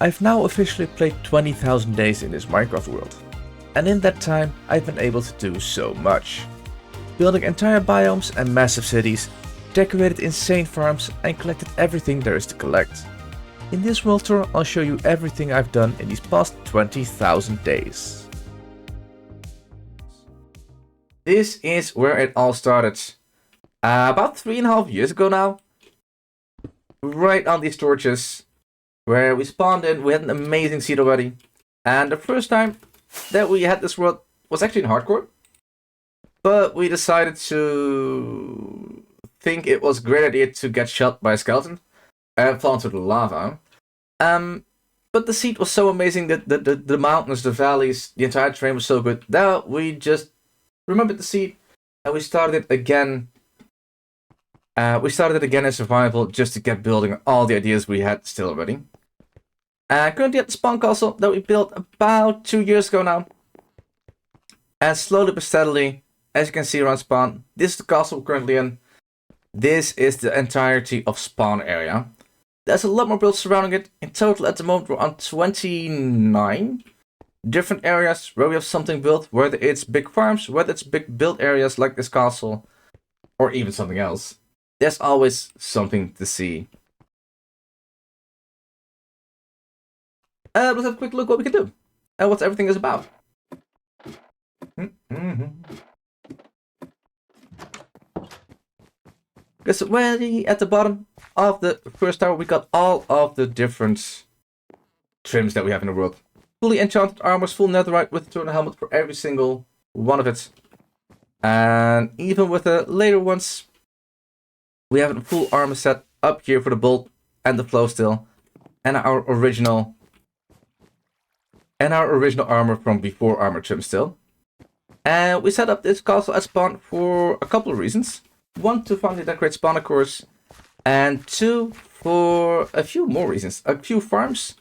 I've now officially played 20,000 days in this Minecraft world, and in that time I've been able to do so much. Building entire biomes and massive cities, decorated insane farms and collected everything there is to collect. In this world tour I'll show you everything I've done in these past 20,000 days. This is where it all started. About 3.5 years ago now. Right on these torches. Where we spawned in, we had an amazing seed already. And the first time that we had this world was actually in hardcore. But we decided to think it was a great idea to get shot by a skeleton and fall into the lava. But the seed was so amazing that the mountains, the valleys, the entire terrain was so good that we just remembered the seed and we started it again. We started it again in survival just to get building all the ideas we had still already. Currently at the spawn castle that we built about 2 years ago now. And slowly but steadily, as you can see around spawn, this is the castle we're currently in. This is the entirety of spawn area. There's a lot more builds surrounding it. In total at the moment we're on 29 different areas where we have something built. Whether it's big farms, whether it's big build areas like this castle, or even something else. There's always something to see. Let's have a quick look what we can do. And what everything is about. Because already at the bottom of the first tower we got all of the different trims that we have in the world. Fully enchanted armors, full netherite with a turtle helmet for every single one of it. And even with the later ones, we have a full armor set up here for the bolt and the flow still. And our original armor from before armor trim still. And we set up this castle at spawn for a couple of reasons. One, to finally decorate spawn of course. And two, for a few more reasons. A few farms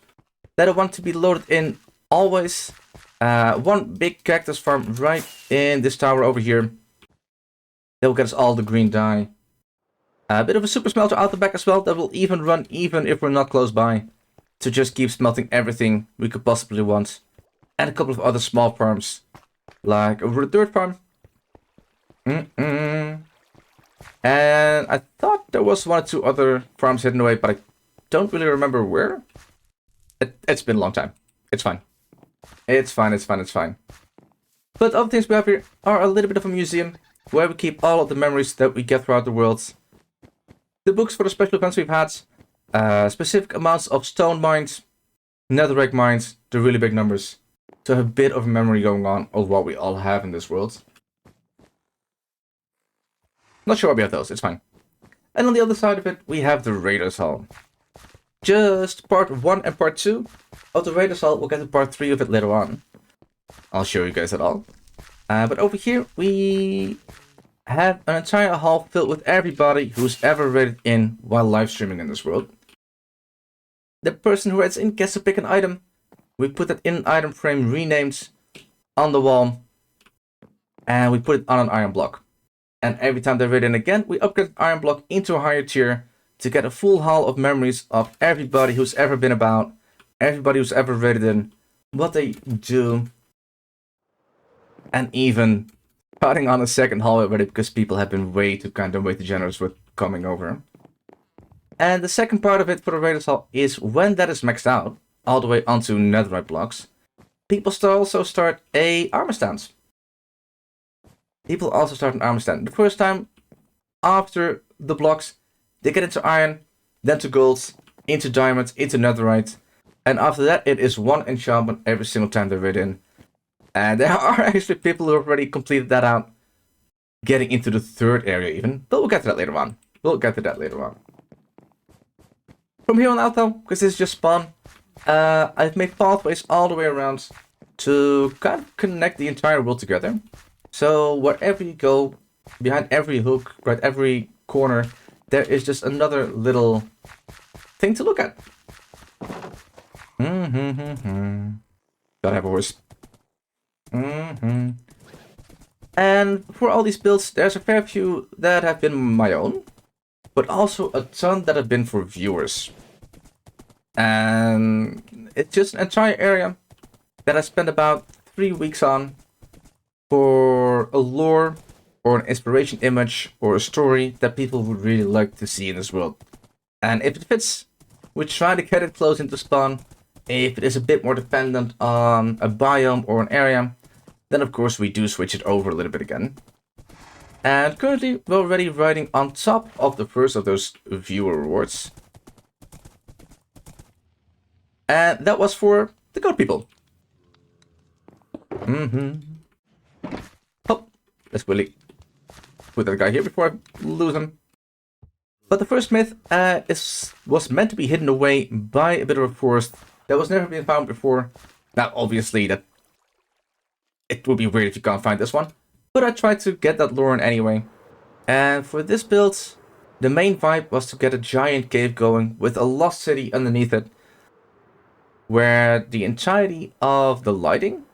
that I want to be loaded in always. One big cactus farm right in this tower over here. That will get us all the green dye. A bit of a super smelter out the back as well. That will even run even if we're not close by. To just keep smelting everything we could possibly want. And a couple of other small farms. Like over the dirt farm. And I thought there was 1 or 2 other farms hidden away, but I don't really remember where. It's been a long time. It's fine. It's fine. But other things we have here are a little bit of a museum. Where we keep all of the memories that we get throughout the world. The books for the special events we've had. Specific amounts of stone mines, netherrack mines, the really big numbers. To have a bit of memory going on of what we all have in this world. Not sure why we have those, it's fine. And on the other side of it, we have the Raiders Hall. Just part 1 and part 2 of the Raiders Hall. We'll get to part 3 of it later on. I'll show you guys it all. But over here, we have an entire hall filled with everybody who's ever raided in while live streaming in this world. The person who raids in gets to pick an item. We put that in an item frame renamed on the wall. And we put it on an iron block. And every time they raid in again, we upgrade the iron block into a higher tier to get a full hall of memories of everybody who's ever been about, everybody who's ever raided in, what they do, and even putting on a second hall already because people have been way too kind and way too generous with coming over. And the second part of it for the Raiders Hall is when that is maxed out, all the way onto netherite blocks, people also start a armor stand. People also start an armor stand. The first time after the blocks, they get into iron, then to gold, into diamond, into netherite. And after that, it is 1 enchantment every single time they raid in. And there are actually people who have already completed that out, getting into the 3rd area even. But we'll get to that later on. From here on out though, because this is just spawn, I've made pathways all the way around to kind of connect the entire world together. So wherever you go, behind every hook, right every corner, there is just another little thing to look at. Gotta have a horse. And for all these builds, there's a fair few that have been my own, but also a ton that have been for viewers. And it's just an entire area that I spent about 3 weeks on for a lore or an inspiration image or a story that people would really like to see in this world. And if it fits, we try to get it close into spawn. If it is a bit more dependent on a biome or an area, then of course we do switch it over a little bit again. And currently we're already riding on top of the first of those viewer rewards. And that was for the goat people. Oh, let's quickly put that guy here before I lose him. But the first myth was meant to be hidden away by a bit of a forest that was never been found before. Now, obviously, that it would be weird if you can't find this one. But I tried to get that lore in anyway. And for this build, the main vibe was to get a giant cave going with a lost city underneath it, where the entirety of the lighting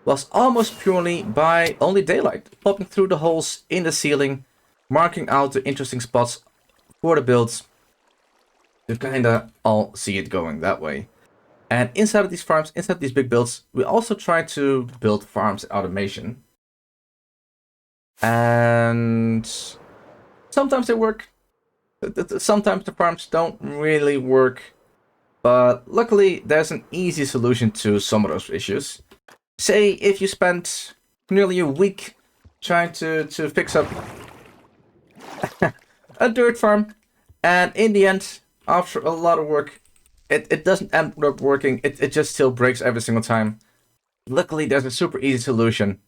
was almost purely by only daylight, popping through the holes in the ceiling, marking out the interesting spots for the builds. You kinda all see it going that way. And inside of these farms, inside these big builds, we also try to build farms automation. And sometimes they work. Sometimes the farms don't really work. But luckily, there's an easy solution to some of those issues. Say if you spent nearly a week trying to fix up a dirt farm, and in the end, after a lot of work, it doesn't end up working. It just still breaks every single time. Luckily, there's a super easy solution.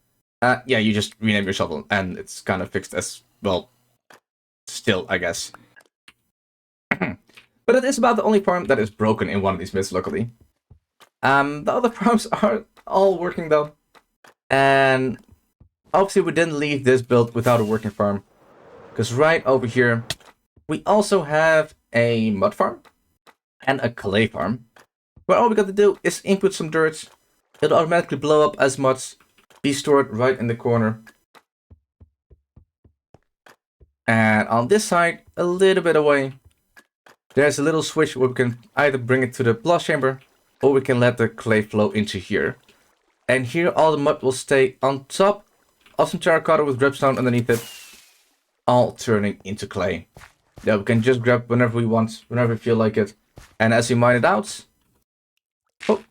Yeah, you just rename your shovel, and it's kind of fixed as well. Still, I guess. But it is about the only farm that is broken in one of these myths, luckily. The other farms are all working though. And obviously we didn't leave this build without a working farm. Because right over here, we also have a mud farm and a clay farm. Where all we got to do is input some dirt. It'll automatically blow up as mud, be stored right in the corner. And on this side, a little bit away, there's a little switch where we can either bring it to the blast chamber, or we can let the clay flow into here. And here all the mud will stay on top of some terracotta with dripstone underneath it, all turning into clay. That we can just grab whenever we want, whenever we feel like it. And as we mine it out, oh,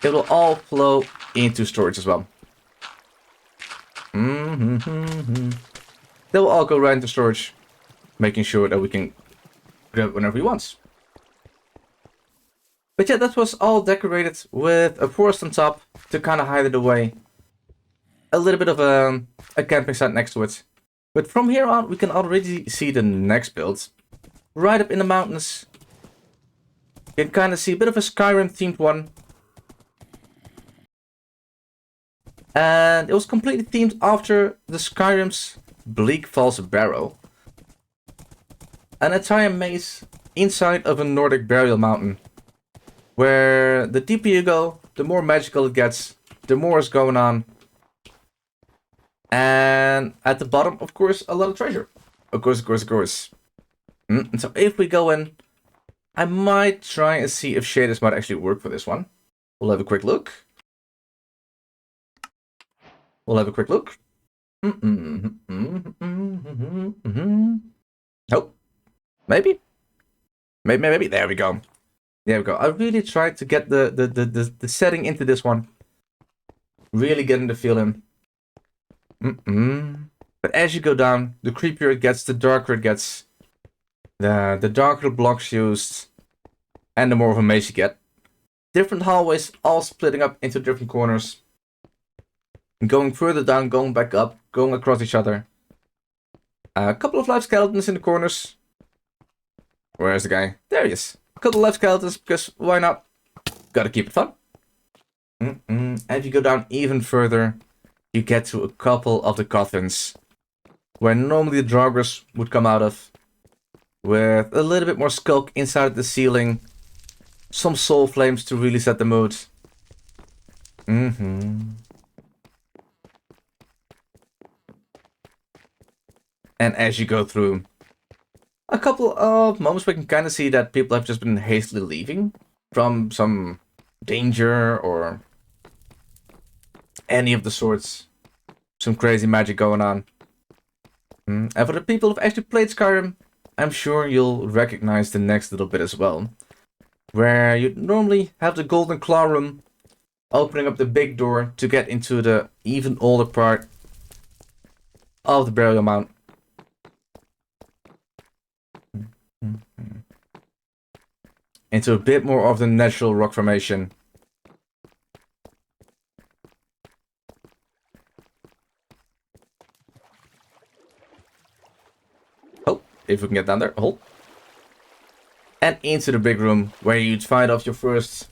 it will all flow into storage as well. They will all go right into storage, making sure that we can grab whenever we want. But yeah, that was all decorated with a forest on top to kind of hide it away. A little bit of a camping site next to it. But from here on, we can already see the next build. Right up in the mountains. You can kind of see a bit of a Skyrim themed one. And it was completely themed after the Skyrim's Bleak Falls Barrow. An entire maze inside of a Nordic burial mountain. Where the deeper you go, the more magical it gets, the more is going on. And at the bottom, of course, a lot of treasure. Of course. And so if we go in, I might try and see if shaders might actually work for this one. We'll have a quick look. Nope. Maybe. There we go. I really tried to get the setting into this one. Really getting the feel in. But as you go down, the creepier it gets, the darker it gets. The darker the blocks used, and the more of a maze you get. Different hallways, all splitting up into different corners. And going further down, going back up, going across each other. A couple of live skeletons in the corners. Where's the guy? There he is. A couple of live skeletons, because why not? Gotta keep it fun. And if you go down even further, you get to a couple of the coffins. Where normally the draugrs would come out of. With a little bit more skulk inside the ceiling. Some soul flames to really set the mood. And as you go through, a couple of moments we can kind of see that people have just been hastily leaving from some danger or any of the sorts. Some crazy magic going on. And for the people who've actually played Skyrim, I'm sure you'll recognize the next little bit as well. Where you normally have the golden claw room opening up the big door to get into the even older part of the burial mound. Into a bit more of the natural rock formation. Oh, if we can get down there, hold. And into the big room where you'd fight off your first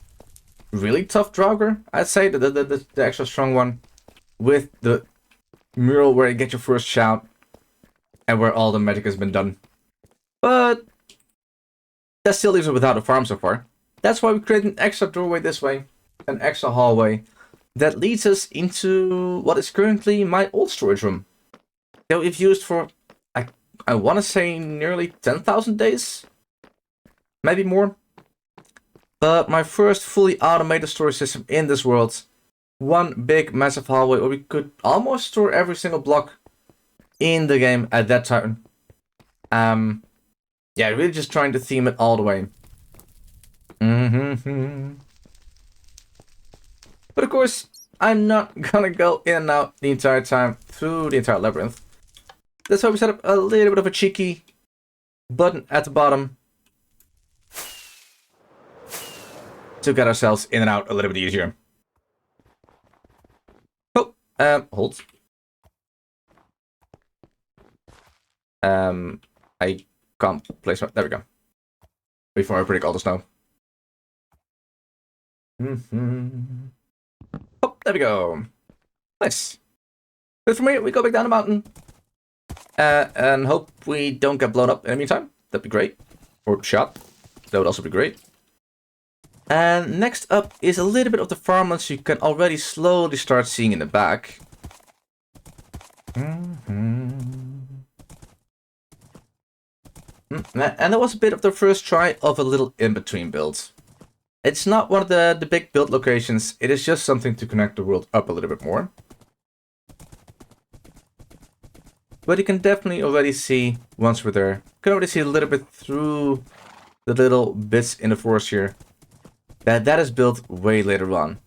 really tough Draugr, I'd say, the extra strong one, with the mural where you get your first shout and where all the magic has been done. But that still leaves it without a farm so far. That's why we created an extra doorway this way, an extra hallway that leads us into what is currently my old storage room that we've used for, I want to say, nearly 10,000 days, maybe more. But my first fully automated storage system in this world. One big massive hallway where we could almost store every single block in the game at that time. Yeah, really just trying to theme it all the way. But of course, I'm not gonna go in and out the entire time through the entire labyrinth. That's why we set up a little bit of a cheeky button at the bottom to get ourselves in and out a little bit easier. Oh, hold. I can't place my... There we go. Before I break all the snow. Oh, there we go. Nice. Good for me. We go back down the mountain. And hope we don't get blown up in the meantime. That'd be great. Or shot. That would also be great. And next up is a little bit of the farmlands you can already slowly start seeing in the back. And that was a bit of the first try of a little in-between build. It's not one of the big build locations, it is just something to connect the world up a little bit more. But you can definitely already see, once we're there, you can already see a little bit through the little bits in the forest here, that is built way later on.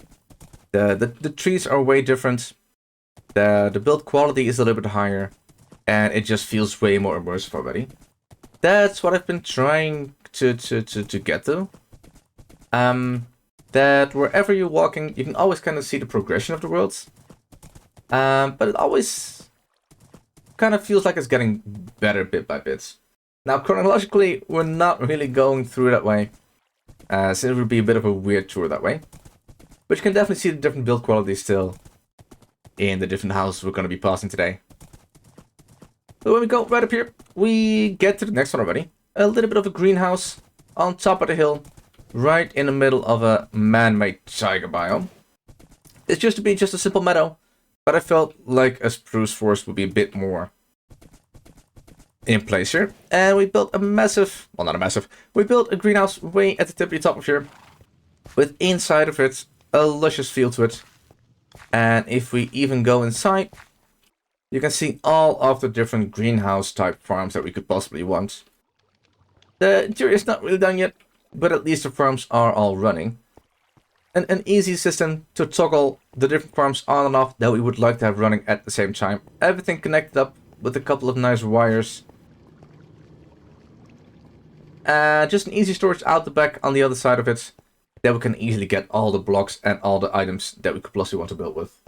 The trees are way different, the build quality is a little bit higher, and it just feels way more immersive already. That's what I've been trying to get to. That wherever you're walking, you can always kind of see the progression of the worlds. But it always kind of feels like it's getting better bit by bit. Now, chronologically, we're not really going through that way. So it would be a bit of a weird tour that way. But you can definitely see the different build quality still in the different houses we're going to be passing today. So when we go right up here, we get to the next one already. A little bit of a greenhouse on top of the hill, right in the middle of a man-made tiger biome. It's just to be just a simple meadow, but I felt like a spruce forest would be a bit more in place here. And we built a massive, well, not a massive, we built a greenhouse way at the tippy top of here, with inside of it a luscious feel to it. And if we even go inside, you can see all of the different greenhouse type farms that we could possibly want. The interior is not really done yet, but at least the farms are all running. And an easy system to toggle the different farms on and off that we would like to have running at the same time. Everything connected up with a couple of nice wires. Just an easy storage out the back on the other side of it, that we can easily get all the blocks and all the items that we could possibly want to build with.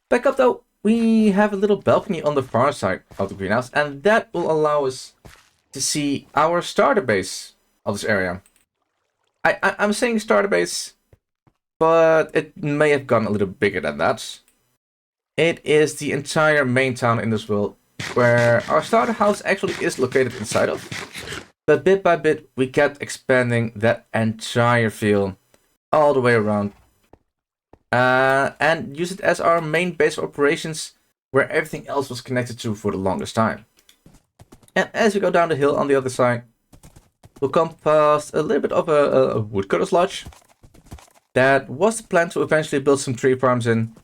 Back up though, we have a little balcony on the far side of the greenhouse, and that will allow us to see our starter base of this area. I'm saying starter base, but it may have gone a little bigger than that. It is the entire main town in this world, where our starter house actually is located inside of. But bit by bit, we kept expanding that entire field all the way around. And use it as our main base of operations, where everything else was connected to for the longest time. And as we go down the hill on the other side, we'll come past a little bit of a woodcutter's lodge. That was the plan to eventually build some tree farms in,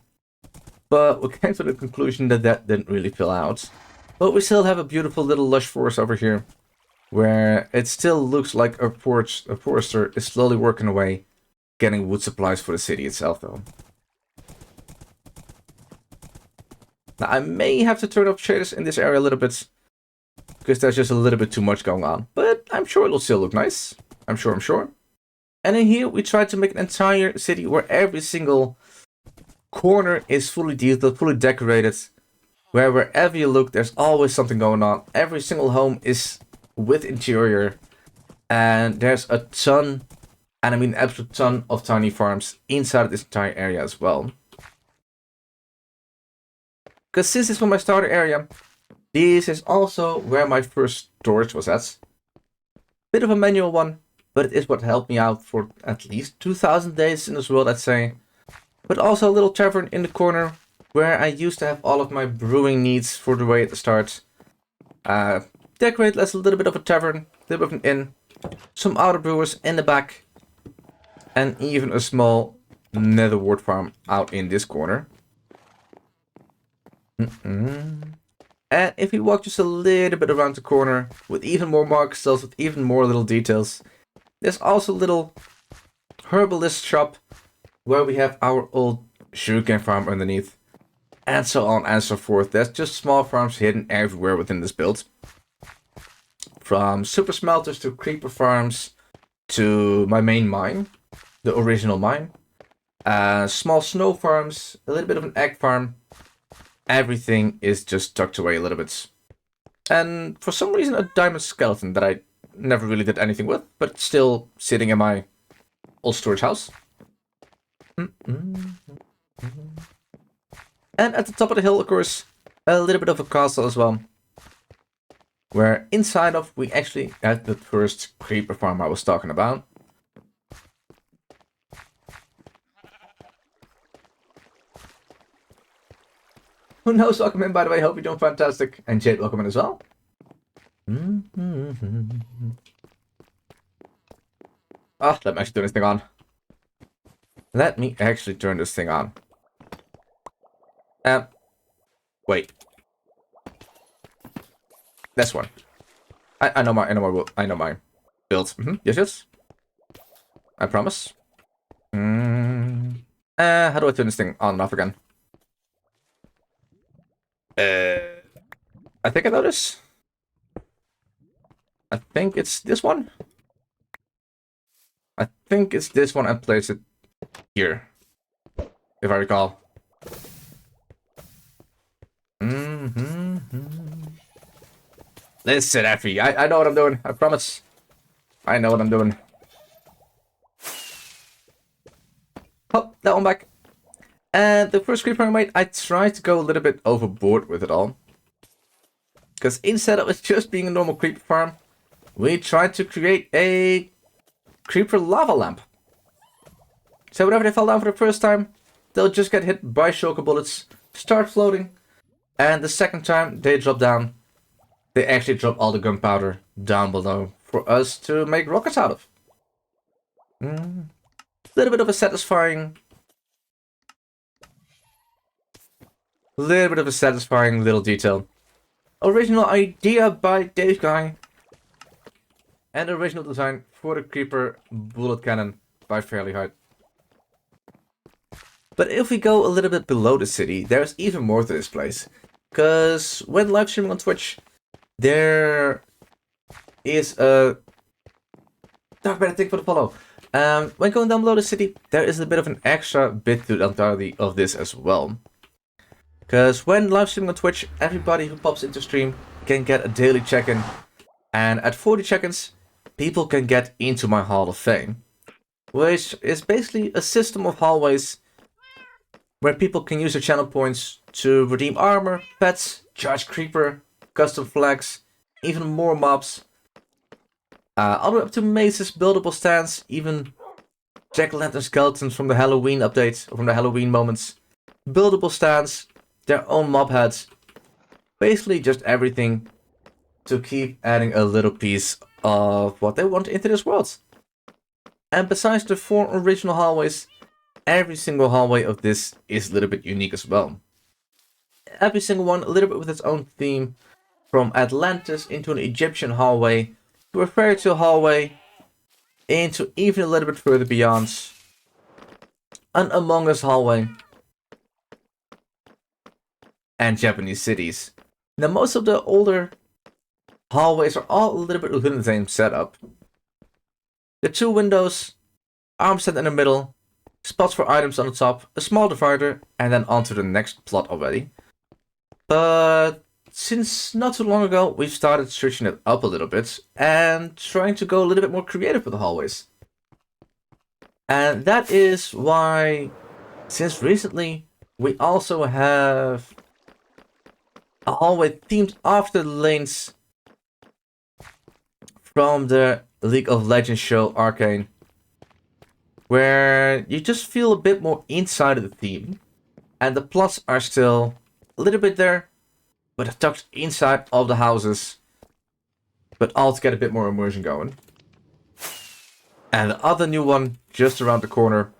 but we came to the conclusion that that didn't really fill out. But we still have a beautiful little lush forest over here, where it still looks like a forester is slowly working away, getting wood supplies for the city itself though. Now I may have to turn off shaders in this area a little bit, because there's just a little bit too much going on, but I'm sure it'll still look nice. I'm sure. And in here we tried to make an entire city where every single corner is fully detailed, fully decorated, where wherever you look there's always something going on. Every single home is with interior, and there's a ton, and I mean absolute ton, of tiny farms inside of this entire area as well. Because since this was my starter area, this is also where my first storage was at. Bit of a manual one, but it is what helped me out for at least 2000 days in this world, I'd say. But also a little tavern in the corner, where I used to have all of my brewing needs for the way at the start. Decorate as a little bit of a tavern, a little bit of an inn, some outer brewers in the back, and even a small nether wart farm out in this corner. And if we walk just a little bit around the corner, with even more market stalls, with even more little details, there's also a little herbalist shop, where we have our old sugarcane farm underneath, and so on and so forth. There's just small farms hidden everywhere within this build. From super smelters to creeper farms, to my main mine, the original mine. Small snow farms, a little bit of an egg farm. Everything is just tucked away a little bit. And for some reason a diamond skeleton that I never really did anything with, but still sitting in my old storage house. And at the top of the hill, of course, a little bit of a castle as well, where inside of we actually had the first creeper farm I was talking about. Who knows, welcome in, by the way, hope you're doing fantastic. And Jade, welcome in as well. Ah, let me actually turn this thing on. Let me actually turn this thing on. Wait. This one. I know my build. Yes. I promise. How do I turn this thing on and off again? I think I know this. I think it's this one. I think it's this one and place it here, if I recall. Listen, Effie, I know what I'm doing. I promise. I know what I'm doing. Pop that one back. And the first creeper I made, I tried to go a little bit overboard with it all. Because instead of it just being a normal creeper farm, we tried to create a creeper lava lamp. So whenever they fall down for the first time, they'll just get hit by shulker bullets, start floating, and the second time they drop down, they actually drop all the gunpowder down below for us to make rockets out of. Little bit of a satisfying little detail. Original idea by Dave Guy. And original design for the creeper bullet cannon by fairlyhard. But if we go a little bit below the city, there's even more to this place. Because when live streaming on Twitch, there is a dark better thing for the follow. When going down below the city, there is a bit of an extra bit to the entirety of this as well. Because when live streaming on Twitch, everybody who pops into stream can get a daily check-in. And at 40 check-ins, people can get into my Hall of Fame. Which is basically a system of hallways where people can use their channel points to redeem armor, pets, charge creeper, custom flags, even more mobs. All the way up to maces, buildable stands, even jack-o'-lantern skeletons from the Halloween update, or from the Halloween moments. Buildable stands, their own mob heads. Basically just everything to keep adding a little piece of what they want into this world. And besides the 4 original hallways, every single hallway of this is a little bit unique as well. Every single one a little bit with its own theme, from Atlantis into an Egyptian hallway, to a fairy tale hallway, into even a little bit further beyond, an Among Us hallway, and Japanese cities. Now most of the older hallways are all a little bit within the same setup. The 2 windows, arm stand in the middle, spots for items on the top, a small divider, and then onto the next plot already. But since not too long ago, we've started switching it up a little bit and trying to go a little bit more creative with the hallways. And that is why, since recently, we also have a hallway themed after the lanes from the League of Legends show Arcane, where you just feel a bit more inside of the theme, and the plots are still a little bit there, but tucked inside of the houses, but all to get a bit more immersion going. And the other new one just around the corner,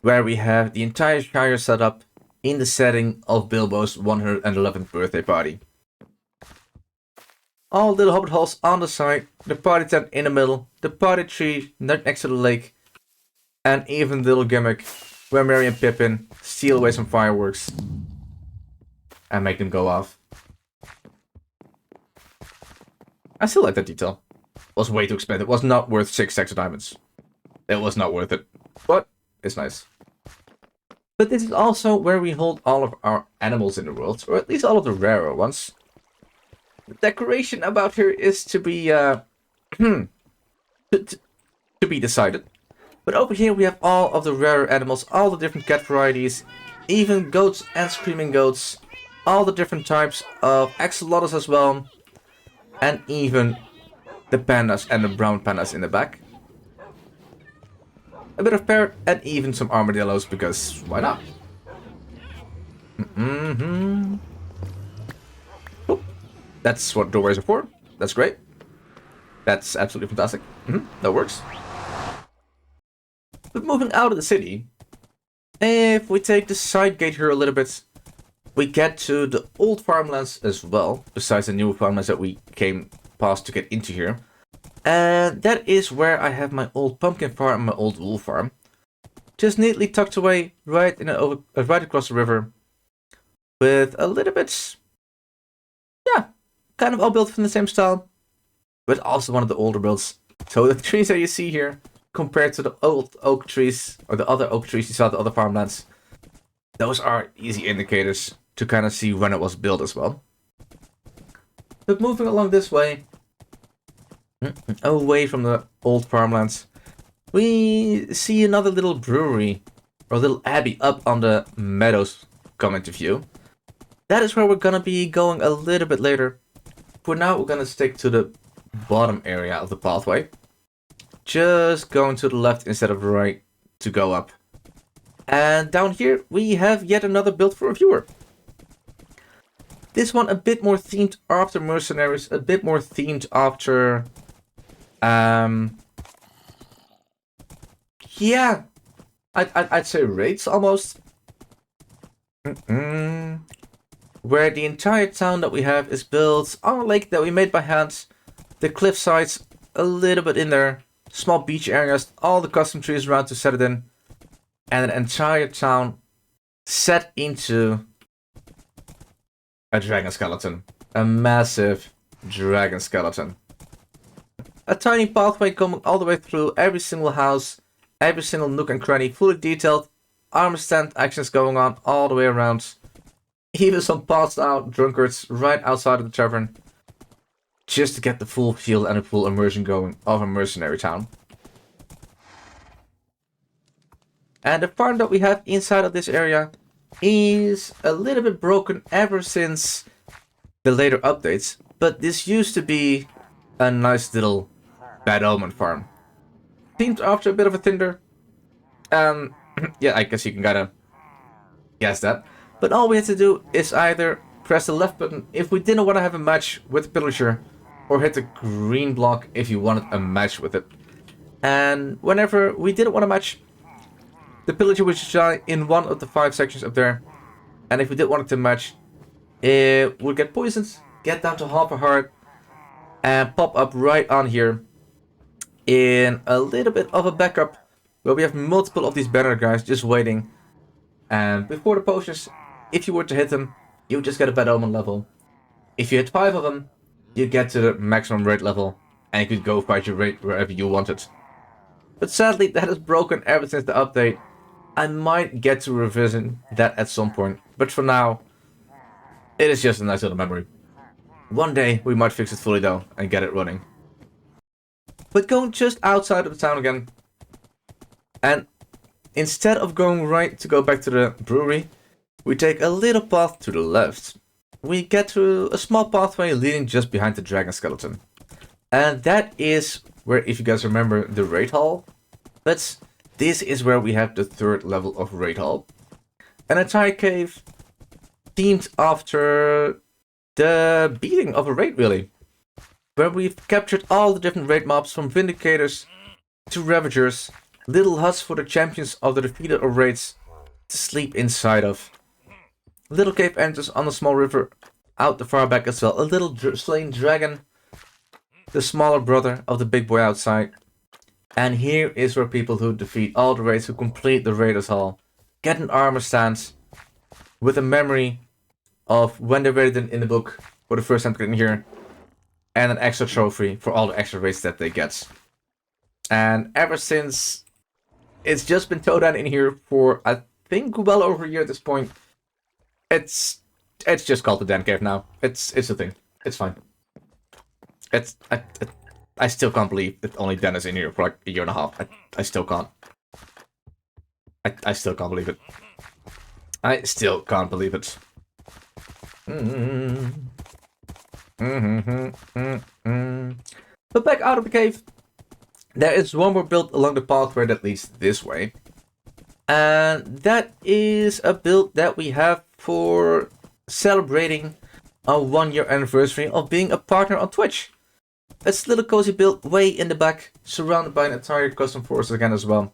where we have the entire Shire set up in the setting of Bilbo's 111th birthday party. All little hobbit halls on the side, the party tent in the middle, the party tree next to the lake, and even the little gimmick where Merry and Pippin steal away some fireworks and make them go off. I still like that detail. Was way too expensive. It was not worth 6 stacks of diamonds. It was not worth it. But it's nice. But this is also where we hold all of our animals in the world, or at least all of the rarer ones. The decoration about here is to be to be decided. But over here we have all of the rarer animals, all the different cat varieties, even goats and screaming goats, all the different types of axolotls as well, and even the pandas and the brown pandas in the back. A bit of parrot and even some armadillos, because why not? Oh, that's what doorways are for. That's great. That's absolutely fantastic. That works. But moving out of the city, if we take the side gate here a little bit, we get to the old farmlands as well, besides the new farmlands that we came past to get into here. And that is where I have my old pumpkin farm and my old wool farm. Just neatly tucked away right right across the river. With a little bit, yeah, kind of all built from the same style. But also one of the older builds. So the trees that you see here, compared to the old oak trees, or the other oak trees you saw at the other farmlands, those are easy indicators to kind of see when it was built as well. But moving along this way, away from the old farmlands, we see another little brewery, or little abbey up on the meadows come into view. That is where we're gonna be going a little bit later. For now, we're gonna stick to the bottom area of the pathway. Just going to the left instead of right to go up. And down here, we have yet another build for a viewer. This one a bit more themed after mercenaries, a bit more themed after... yeah, I'd say raids almost. Where the entire town that we have is built on a lake that we made by hand. The cliff sides a little bit in there. Small beach areas, all the custom trees around to set it in. And an entire town set into a dragon skeleton. A massive dragon skeleton. A tiny pathway coming all the way through every single house, every single nook and cranny, fully detailed. Armor stand actions going on all the way around. Even some passed out drunkards right outside of the tavern. Just to get the full feel and the full immersion going of a mercenary town. And the farm that we have inside of this area is a little bit broken ever since the later updates. But this used to be a nice little bad omen farm. Themed after a bit of a Tinder. Yeah, I guess you can kinda guess that. But all we had to do is either press the left button if we didn't want to have a match with the pillager, or hit the green block if you wanted a match with it. And whenever we didn't want a match, the pillager would die in one of the 5 sections up there. And if we did want it to match, it would get poisoned, get down to half a heart, and pop up right on here in a little bit of a backup, where we have multiple of these banner guys just waiting. And before the potions, if you were to hit them, you would just get a bad omen level. If you hit 5 of them, you'd get to the maximum raid level, and you could go fight your raid wherever you wanted. But sadly, that is broken ever since the update. I might get to revisit that at some point, but for now, it is just a nice little memory. One day, we might fix it fully though, and get it running. But going just outside of the town again, and instead of going right to go back to the brewery, we take a little path to the left. We get to a small pathway leading just behind the dragon skeleton. And that is where, if you guys remember, the raid hall. But this is where we have the 3rd level of raid hall. An entire cave themed after the beating of a raid, really. Where we've captured all the different raid mobs, from Vindicators to Ravagers, little huts for the champions of the defeated or raids to sleep inside of. Little cave enters on a small river out the far back as well. A little slain dragon, the smaller brother of the big boy outside. And here is where people who defeat all the raids, who complete the Raiders Hall, get an armor stance with a memory of when they raided in the book for the first time getting here, and an extra trophy for all the extra raids that they get. And ever since, it's just been towed down in here for, I think, well over a year at this point. It's just called the Den Cave now. It's a thing. It's fine. I still can't believe that only Den is in here for like a year and a half. I still can't. I still can't believe it. I still can't believe it. But back out of the cave, there is one more build along the pathway that leads this way. And that is a build that we have for celebrating our 1-year anniversary of being a partner on Twitch. It's a little cozy build way in the back, surrounded by an entire custom forest again as well.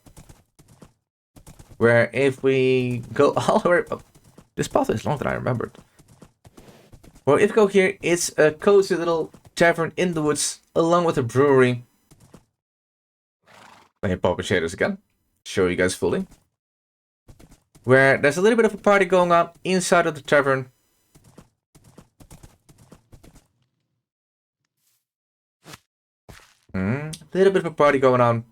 Where if we go all the way up, this path is longer than I remembered. Well, if we go here, it's a cozy little tavern in the woods, along with a brewery. Let me pop the shaders again, show you guys fully. Where there's a little bit of a party going on inside of the tavern. A little bit of a party going on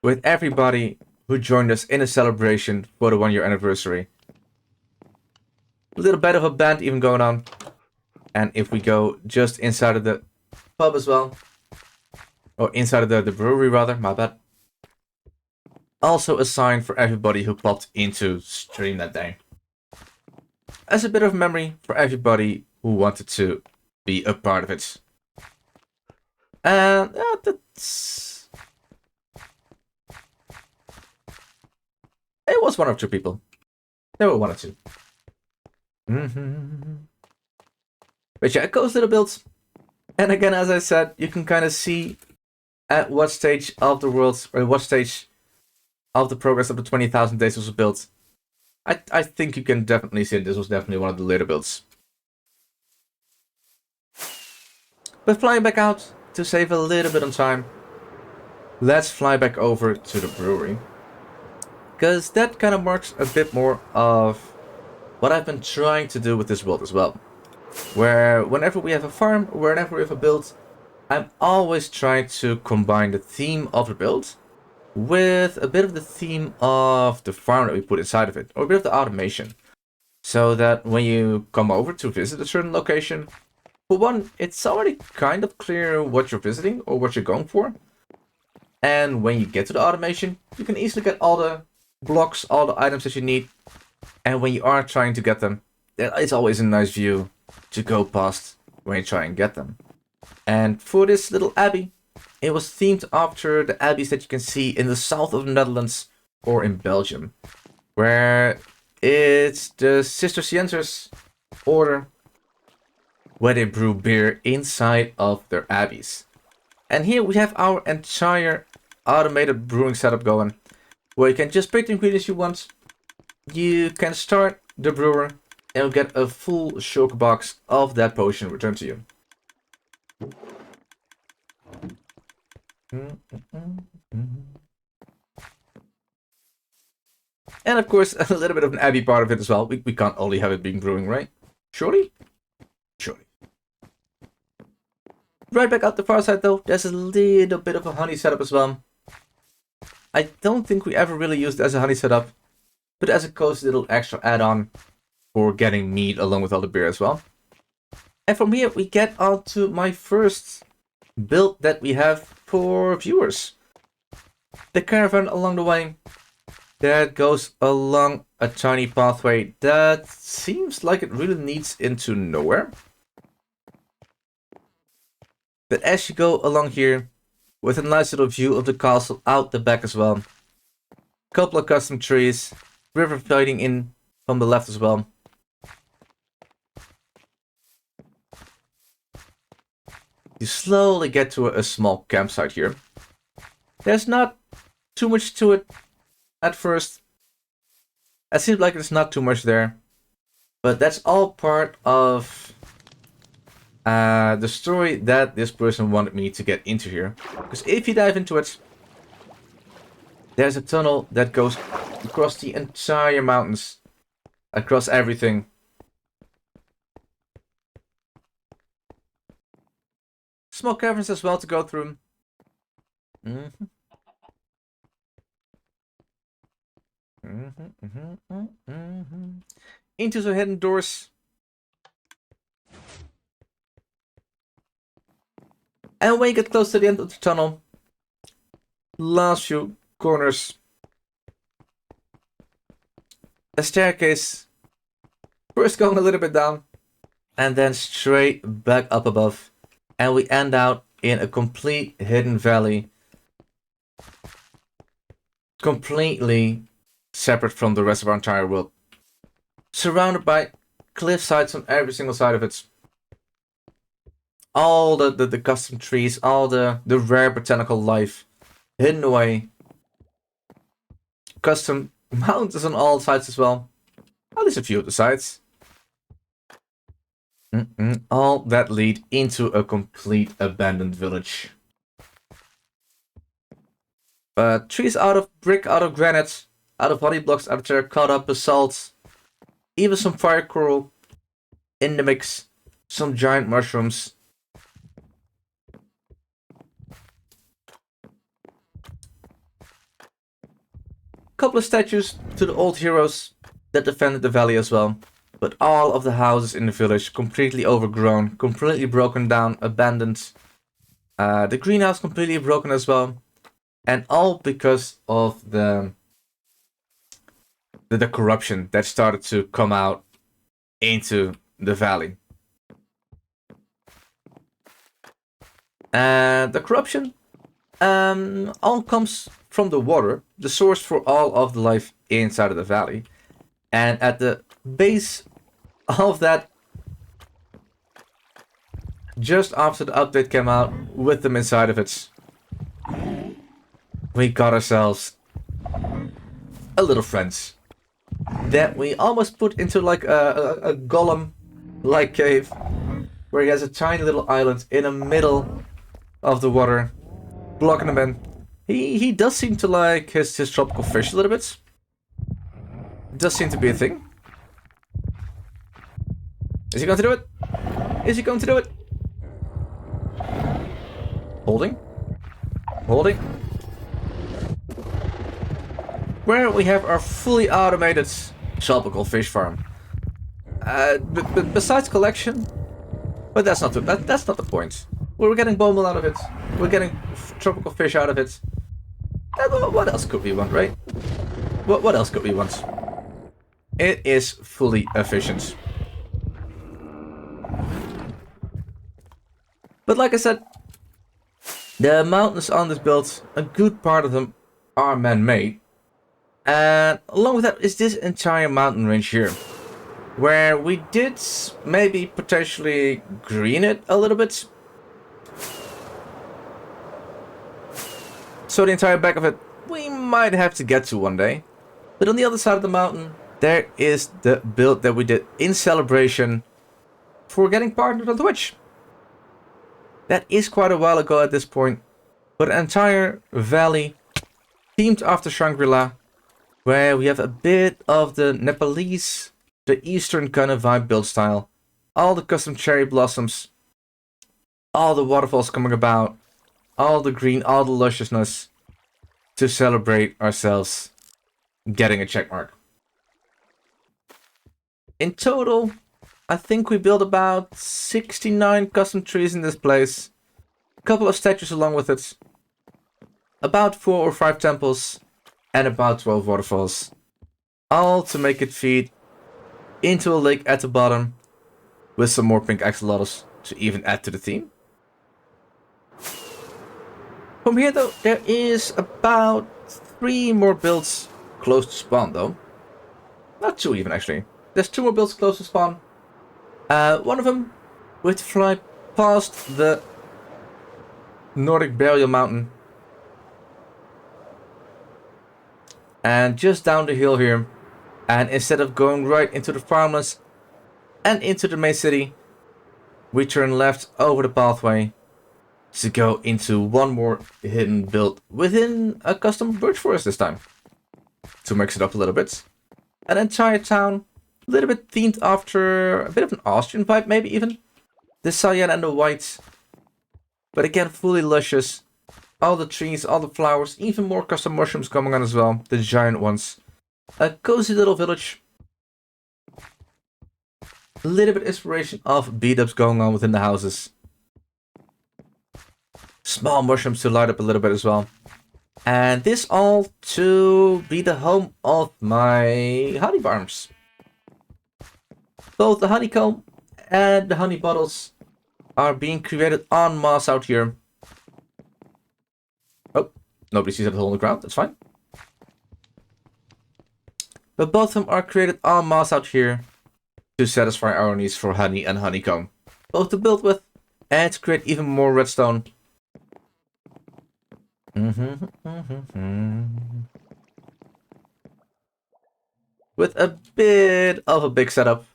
with everybody who joined us in a celebration for the 1-year anniversary. A little bit of a band even going on. And if we go just inside of the pub as well, or inside of the brewery rather, my bad. Also a sign for everybody who popped into stream that day. As a bit of memory for everybody who wanted to be a part of it. And that's... It was 1 or 2 people. There were 1 or 2. But yeah, it goes to the builds. And again, as I said, you can kind of see at what stage of the world, or what stage of the progress of the 20,000 days was built. I think you can definitely see this was definitely one of the later builds. But flying back out, to save a little bit on time, let's fly back over to the brewery. Because that kind of marks a bit more of what I've been trying to do with this build as well. Where whenever we have a farm, or whenever we have a build, I'm always trying to combine the theme of the build with a bit of the theme of the farm that we put inside of it, or a bit of the automation. So that when you come over to visit a certain location, for one, it's already kind of clear what you're visiting or what you're going for. And when you get to the automation, you can easily get all the blocks, all the items that you need. And when you are trying to get them, it's always a nice view to go past when you try and get them. And for this little abbey, it was themed after the abbeys that you can see in the south of the Netherlands or in Belgium. Where It's the Cisterciensers order where they brew beer inside of their abbeys. And here we have our entire automated brewing setup going, where you can just pick the ingredients you want. You can start the brewer and you'll get a full Shulker box of that potion returned to you. And of course, a little bit of an abbey part of it as well. We can't only have it being brewing, right? Surely? Surely. Right back out the far side though, there's a little bit of a honey setup as well. I don't think we ever really used it as a honey setup, but as a cozy little extra add-on for getting meat along with all the beer as well. And from here we get on to my first build that we have for viewers. The caravan along the way that goes along a tiny pathway that seems like it really leads into nowhere. But as you go along here, with a nice little view of the castle out the back as well. Couple of custom trees, river floating in from the left as well. You slowly get to a small campsite here. There's not too much to it at first. It seems like there's not too much there. But that's all part of the story that this person wanted me to get into here. Because if you dive into it, there's a tunnel that goes across the entire mountains. Across everything. Small caverns as well to go through. Into some hidden doors. And when you get close to the end of the tunnel, last few corners, a staircase, first going a little bit down, and then straight back up above. And we end out in a complete hidden valley, completely separate from the rest of our entire world, surrounded by cliff sides on every single side of it. All the custom trees, all the rare botanical life hidden away. Custom mountains on all sides as well. At least a few of the sides. All that lead into a complete abandoned village. Trees out of brick, out of granite, out of body blocks, out of terracotta, basalt. Even some fire coral in the mix. Some giant mushrooms. Couple of statues to the old heroes that defended the valley as well. But all of the houses in the village completely overgrown, completely broken down, abandoned. The greenhouse completely broken as well. And all because of the corruption that started to come out into the valley. And the corruption all comes from the water, the source for all of the life inside of the valley. And at the base of that, just after the update came out with them inside of it, we got ourselves a little friends that we almost put into like a golem-like cave, where he has a tiny little island in the middle of the water, blocking him in. He does seem to like his tropical fish a little bit. It does seem to be a thing. Is he going to do it? Is he going to do it? Holding. Holding. Where we have our fully automated tropical fish farm. But besides collection, but that's not the point. We're getting bone meal out of it. We're getting tropical fish out of it. What else could we want, right? What else could we want? It is fully efficient. But like I said, the mountains on this build, a good part of them are man-made. And along with that is this entire mountain range here, where we did maybe potentially green it a little bit. So the entire back of it, we might have to get to one day. But on the other side of the mountain, there is the build that we did in celebration for getting partnered on Twitch. That is quite a while ago at this point. But an entire valley themed after Shangrila, where we have a bit of the Nepalese, the Eastern kind of vibe build style. All the custom cherry blossoms, all the waterfalls coming about, all the green, all the lusciousness, to celebrate ourselves getting a checkmark. In total, I think we built about 69 custom trees in this place, a couple of statues along with it, about 4 or 5 temples, and about 12 waterfalls, all to make it feed into a lake at the bottom, with some more pink axolotls to even add to the theme. From here though, there is about 3 more builds close to spawn though. Not 2 even actually. There's 2 more builds close to spawn. One of them with fly past the Nordic burial mountain. And just down the hill here. And instead of going right into the farmlands and into the main city, we turn left over the pathway to go into one more hidden build within a custom birch forest this time. To mix it up a little bit. An entire town, a little bit themed after a bit of an Austrian vibe maybe even. The cyan and the white. But again, fully luscious. All the trees, all the flowers, even more custom mushrooms coming on as well. The giant ones. A cozy little village. A little bit inspiration of beat-ups going on within the houses. Small mushrooms to light up a little bit as well. And this all to be the home of my Honeyfarms. Both the honeycomb and the honey bottles are being created en masse out here. Oh, nobody sees that hole in the ground, that's fine. But both of them are created en masse out here to satisfy our needs for honey and honeycomb. Both to build with and to create even more redstone. With a bit of a big setup.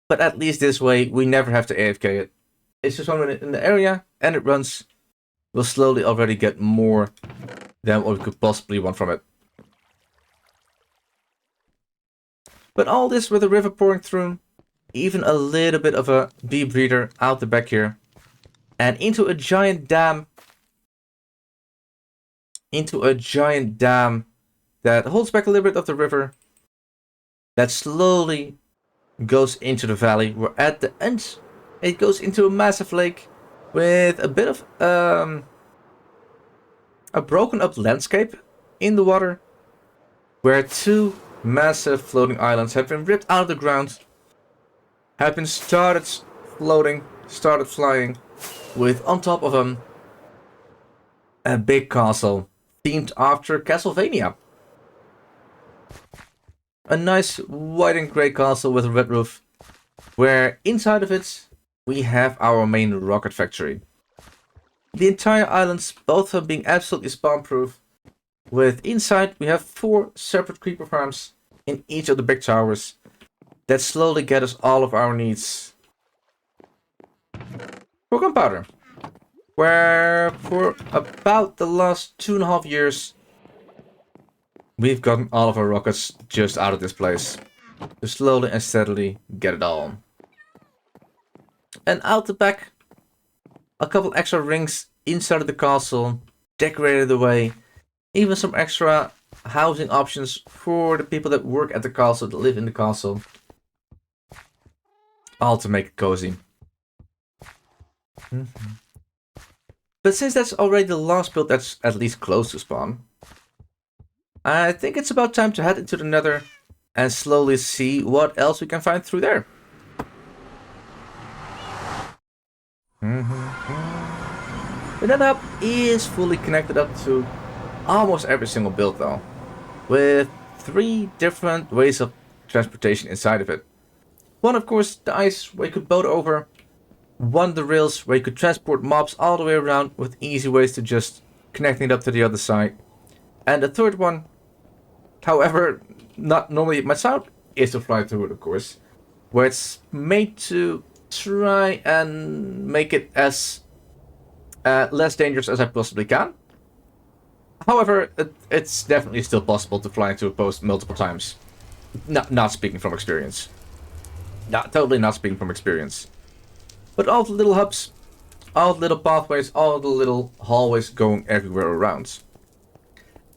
But at least this way, we never have to AFK it. It's just 1 minute in the area, and it runs. We'll slowly already get more than what we could possibly want from it. But all this with a river pouring through, even a little bit of a bee breeder out the back here. And into a giant dam. That holds back a little bit of the river. That slowly goes into the valley. Where at the end, it goes into a massive lake. With a bit of a broken up landscape in the water. Where 2 massive floating islands have been ripped out of the ground. Have been started floating, started flying. With on top of them a big castle themed after Castlevania. A nice white and grey castle with a red roof, where inside of it we have our main rocket factory. The entire islands, both of them being absolutely spawn proof. With inside we have 4 separate creeper farms in each of the big towers that slowly get us all of our needs. For gunpowder, where for about the last 2.5 years we've gotten all of our rockets just out of this place to slowly and steadily get it all. And out the back, a couple extra rings inside of the castle, decorated away, even some extra housing options for the people that work at the castle, that live in the castle, all to make it cozy. But since that's already the last build that's at least close to spawn, I think it's about time to head into the Nether and slowly see what else we can find through there. The Nether hub is fully connected up to almost every single build though, with 3 different ways of transportation inside of it. One, of course, the ice where you could boat over. One, the rails where you could transport mobs all the way around with easy ways to just connecting it up to the other side. And the third one, however, not normally much out, is to fly through it, of course, where it's made to try and make it as less dangerous as I possibly can. However, it's definitely still possible to fly into a post multiple times. Not speaking from experience. Totally not speaking from experience. But all the little hubs, all the little pathways, all the little hallways going everywhere around.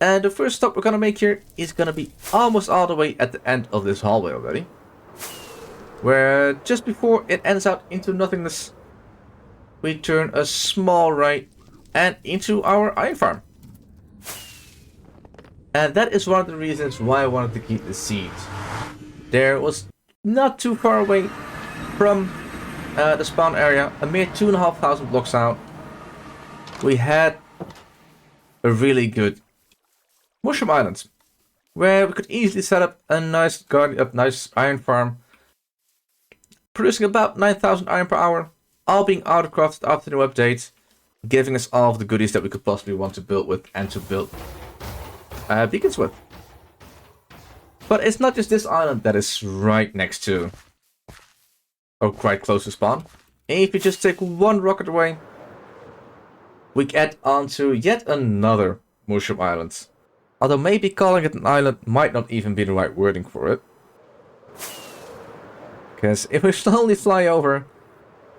And the first stop we're gonna make here is gonna be almost all the way at the end of this hallway already. Where just before it ends out into nothingness, we turn a small right and into our iron farm. And that is one of the reasons why I wanted to keep the seed. There was not too far away from the spawn area, a mere 2,500 blocks out. We had a really good mushroom island, where we could easily set up a nice garden, a nice iron farm, producing about 9,000 iron per hour, all being auto-crafted after the new update, giving us all of the goodies that we could possibly want to build with and to build beacons with. But it's not just this island that is right next to, or quite close to spawn. If you just take one rocket away, we get onto yet another mushroom island. Although maybe calling it an island might not even be the right wording for it. Because if we slowly fly over,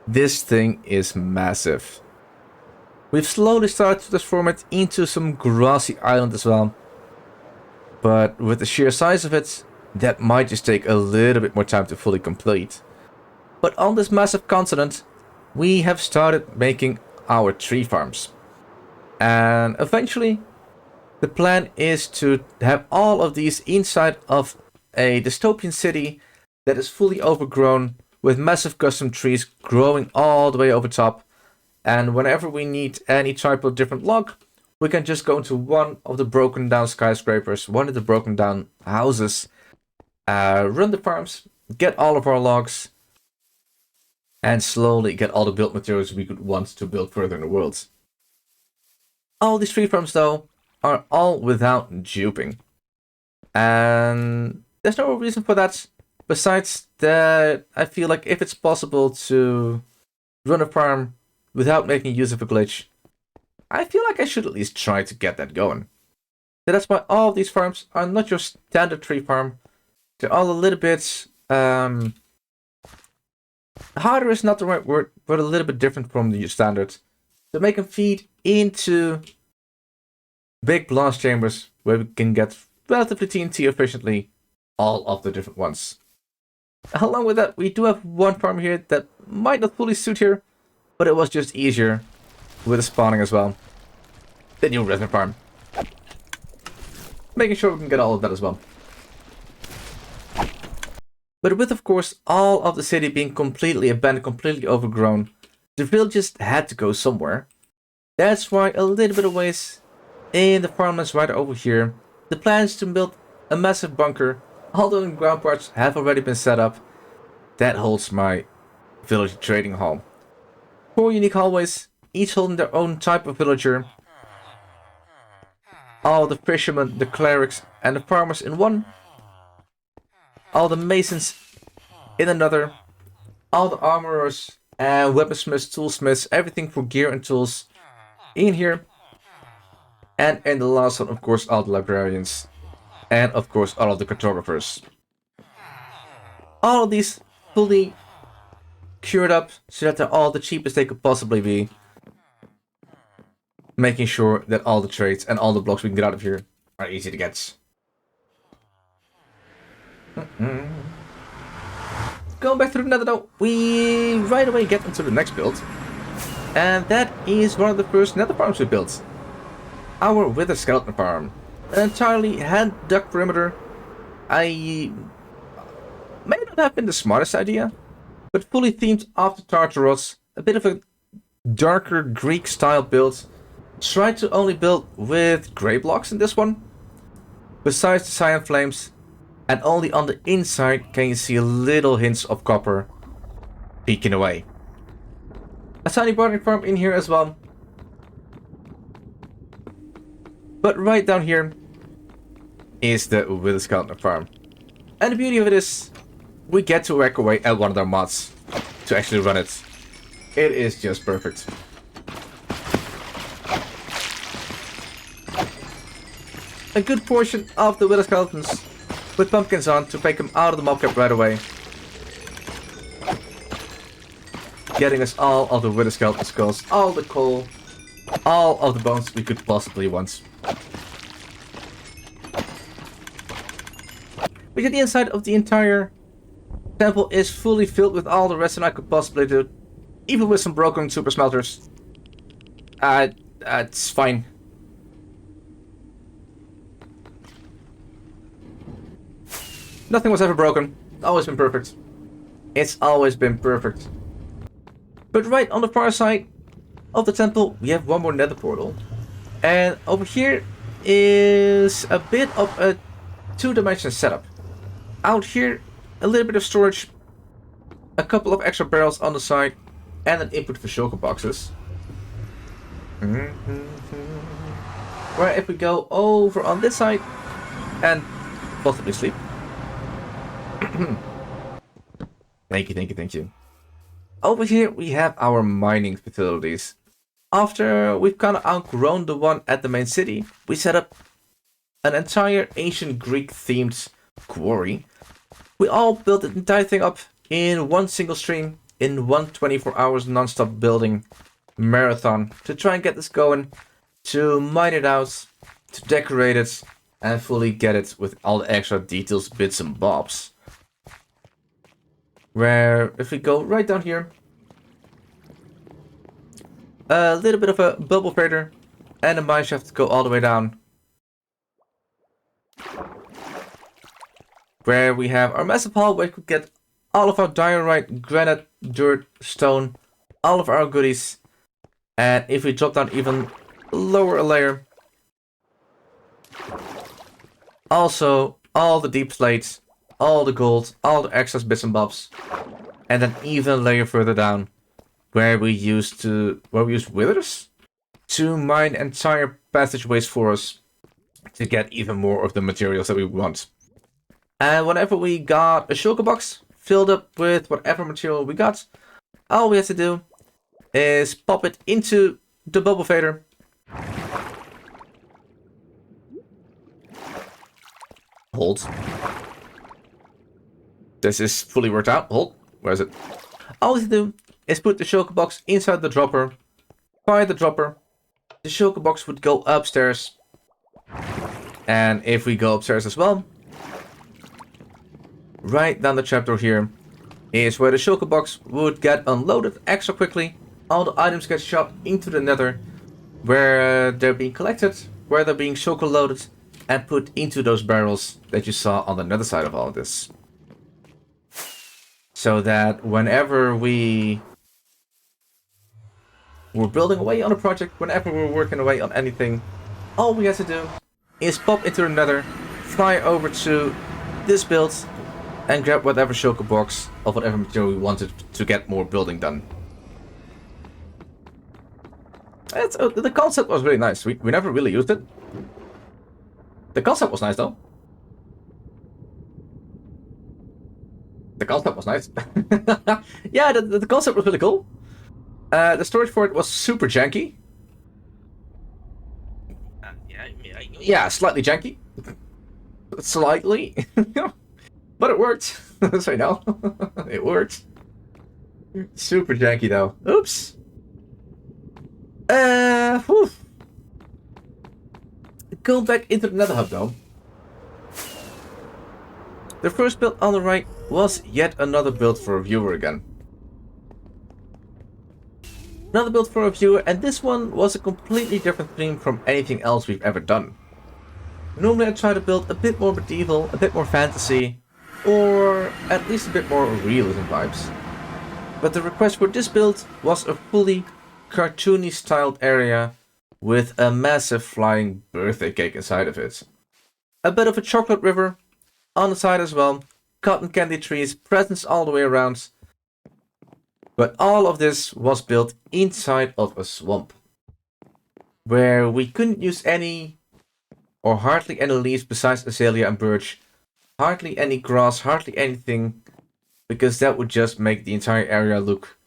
this thing is massive. We've slowly started to transform it into some grassy island as well. But with the sheer size of it, that might just take a little bit more time to fully complete. But on this massive continent, we have started making our tree farms. And eventually, the plan is to have all of these inside of a dystopian city that is fully overgrown with massive custom trees growing all the way over top. And whenever we need any type of different log, we can just go into one of the broken down skyscrapers, one of the broken down houses, run the farms, get all of our logs, and slowly get all the build materials we could want to build further in the world. All these tree farms though are all without duping. And there's no reason for that, besides that I feel like if it's possible to run a farm without making use of a glitch, I feel like I should at least try to get that going. So that's why all of these farms are not your standard tree farm. They're all a little bit harder is not the right word, but a little bit different from the standard. To make them feed into big blast chambers where we can get relatively TNT efficiently all of the different ones. Along with that, we do have one farm here that might not fully suit here, but it was just easier with the spawning as well. The new resin farm. Making sure we can get all of that as well. But with, of course, all of the city being completely abandoned, completely overgrown, the villages had to go somewhere. That's why a little bit of ways in the farmlands right over here, the plan is to build a massive bunker. All the ground parts have already been set up. That holds my village trading hall. 4 unique hallways, each holding their own type of villager. All the fishermen, the clerics, and the farmers in one. All the masons in another. All the armorers and weaponsmiths, toolsmiths, everything for gear and tools in here. And in the last one, of course, all the librarians. And of course, all of the cartographers. All of these fully cured up so that they're all the cheapest they could possibly be. Making sure that all the trades and all the blocks we can get out of here are easy to get. Going back to the nether though, we right away get into the next build. And that is one of the first nether farms we built. Our Witherskeletonfarm. An entirely hand-dug perimeter. I may not have been the smartest idea, but fully themed after Tartaros. A bit of a darker Greek style build try to only build with grey blocks in this one, besides the cyan flames, and only on the inside can you see little hints of copper peeking away. A tiny barley farm in here as well. But right down here is the Witherskeletonfarm. And the beauty of it is, we get to work away at one of their mods to actually run it. It is just perfect. A good portion of the Wither Skeletons with pumpkins on to take them out of the mobcap right away. Getting us all of the Wither Skeleton skulls, all the coal, all of the bones we could possibly want. But the inside of the entire temple is fully filled with all the resin I could possibly do. Even with some broken super smelters. It's fine. Nothing was ever broken. Always been perfect. It's always been perfect. But right on the far side of the temple, we have one more nether portal. And over here is a bit of a two-dimensional setup. Out here, a little bit of storage, a couple of extra barrels on the side, and an input for shulker boxes. Where if we go over on this side, and possibly sleep. Thank you. Over here we have our mining facilities. After we've kind of outgrown the one at the main city, we set up an entire ancient Greek themed quarry. We all built the entire thing up in one single stream, in one 24 hours non-stop building marathon, to try and get this going, to mine it out, to decorate it, and fully get it with all the extra details, bits and bobs. Where, if we go right down here, a little bit of a bubble freighter and a mine shaft to go all the way down. Where we have our massive hall where we could get all of our diorite, granite, dirt, stone, all of our goodies. And if we drop down even lower a layer, also all the deep slates, all the gold, all the excess bits and bobs, and then even a layer further down, where we used withers to mine entire passageways for us to get even more of the materials that we want. And whenever we got a shulker box filled up with whatever material we got, all we have to do is pop it into the bubble fader. Hold. This is fully worked out. Hold. Where is it? All we have to do is put the shulker box inside the dropper. Fire the dropper. The shulker box would go upstairs. And if we go upstairs as well, right down the trapdoor here is where the shulker box would get unloaded extra quickly. All the items get shot into the nether, where they're being collected, where they're being shulker loaded, and put into those barrels that you saw on the nether side of all of this. So that whenever we were building away on a project, whenever we're working away on anything, all we have to do is pop into the nether, fly over to this build, and grab whatever shulker box of whatever material we wanted to get more building done. The concept was really nice. We never really used it. The concept was nice though. The concept was nice. Yeah, the concept was really cool. The storage for it was super janky. Yeah, slightly janky. Slightly. But it worked. That's right now. It worked. Super janky though. Oops. Whew. Go back into the nether hub though. The first build on the right was yet another build for a viewer again. Another build for a viewer, and this one was a completely different theme from anything else we've ever done. Normally I try to build a bit more medieval, a bit more fantasy, or at least a bit more realism vibes. But the request for this build was a fully cartoony styled area with a massive flying birthday cake inside of it. A bit of a chocolate river on the side as well. Cotton candy trees, presents all the way around. But all of this was built inside of a swamp, where we couldn't use any or hardly any leaves besides azalea and birch. Hardly any grass, hardly anything, because that would just make the entire area look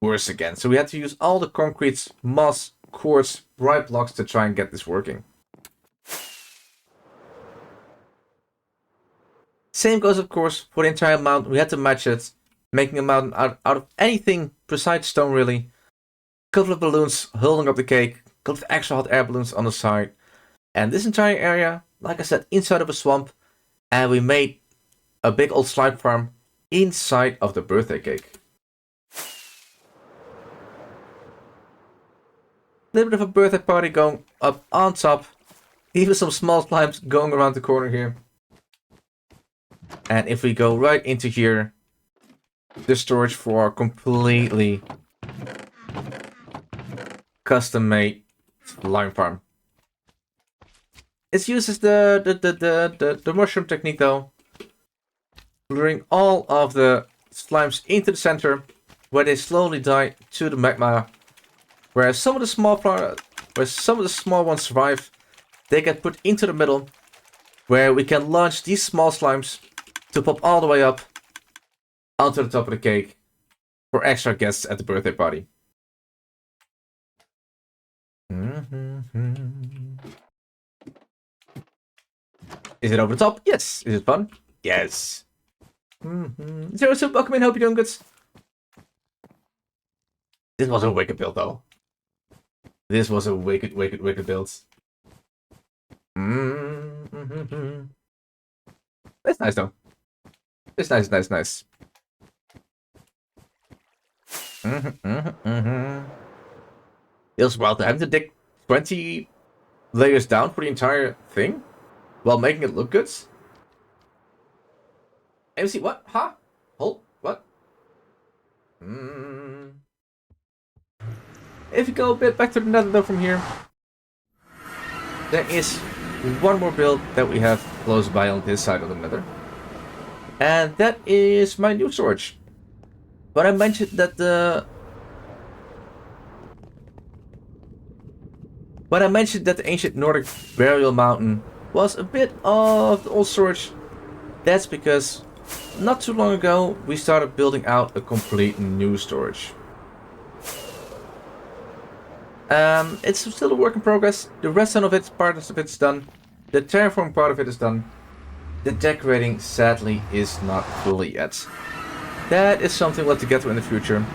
worse again. So we had to use all the concrete, moss, quartz, bright blocks to try and get this working. Same goes, of course, for the entire mountain. We had to match it, making a mountain out of anything besides stone, really. Couple of balloons holding up the cake, couple of extra hot air balloons on the side. And this entire area, like I said, inside of a swamp. And we made a big old slime farm inside of the birthday cake. A little bit of a birthday party going up on top. Even some small slimes going around the corner here. And if we go right into here, the storage for our completely custom-made slime farm. It uses the mushroom technique though, luring all of the slimes into the center, where they slowly die to the magma. Whereas some of the small ones survive, they get put into the middle, where we can launch these small slimes to pop all the way up onto the top of the cake for extra guests at the birthday party. Is it over the top? Yes. Is it fun? Yes. Zero Soup, welcome in. Hope you're doing good. This was a wicked build, though. This was a wicked build. That's nice, though. It's nice. Feels wild to have to dig 20 layers down for the entire thing while making it look good. MC, what? Huh? Hold, what? If you go a bit back to the nether though from here, there is one more build that we have close by on this side of the nether. And that is my new storage. But I mentioned that the ancient Nordic burial mountain was a bit of the old storage. That's because not too long ago we started building out a complete new storage. It's still a work in progress. The rest of it, part of it's done. The terraform part of it is done. The decorating, sadly, is not fully yet. That is something we'll have to get to in the future.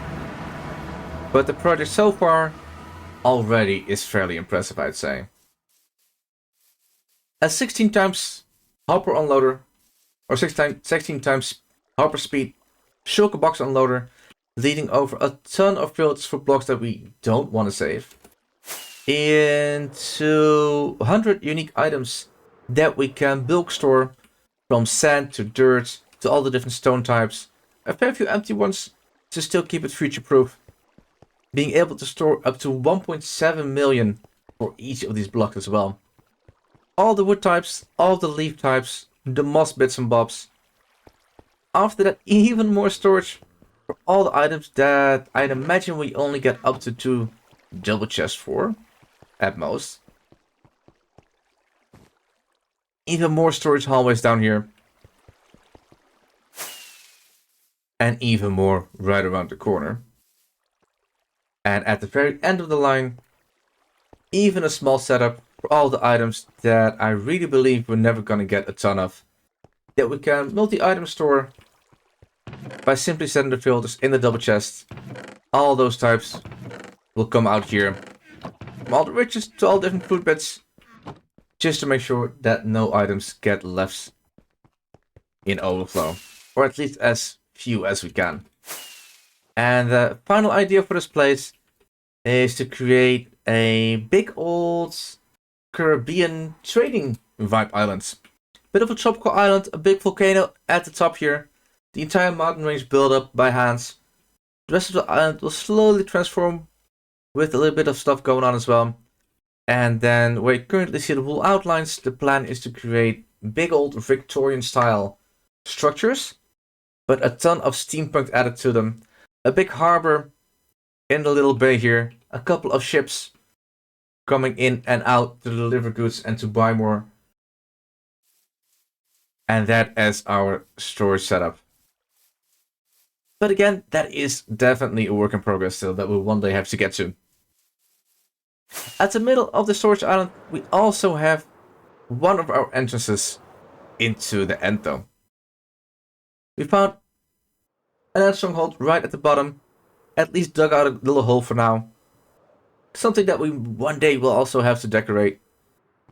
But the project so far already is fairly impressive, I'd say. A 16 times hopper unloader, or 16 times hopper speed shulker box unloader, leading over a ton of filters for blocks that we don't want to save, into 100 unique items that we can bulk store, from sand to dirt to all the different stone types, a fair few empty ones to still keep it future proof, being able to store up to 1.7 million for each of these blocks as well. All the wood types, all the leaf types, the moss bits and bobs. After that, even more storage for all the items that I'd imagine we only get up to 2 double chests for, at most. Even more storage hallways down here. And even more right around the corner. And at the very end of the line, even a small setup for all the items that I really believe we're never going to get a ton of. That we can multi-item store by simply setting the filters in the double chest. All those types will come out here. From all the riches to all different food bits. Just to make sure that no items get left in overflow. Or at least as few as we can. And the final idea for this place is to create a big old Caribbean trading vibe island. Bit of a tropical island, a big volcano at the top here. The entire mountain range built up by hands. The rest of the island will slowly transform with a little bit of stuff going on as well. And then where you currently see the wool outlines, the plan is to create big old Victorian style structures, but a ton of steampunk added to them. A big harbor in the little bay here, a couple of ships coming in and out to deliver goods and to buy more. And that is our storage setup. But again, that is definitely a work in progress still that we'll one day have to get to. At the middle of the storage island, we also have one of our entrances into the end though. We found an end stronghold right at the bottom, at least dug out a little hole for now. Something that we one day will also have to decorate.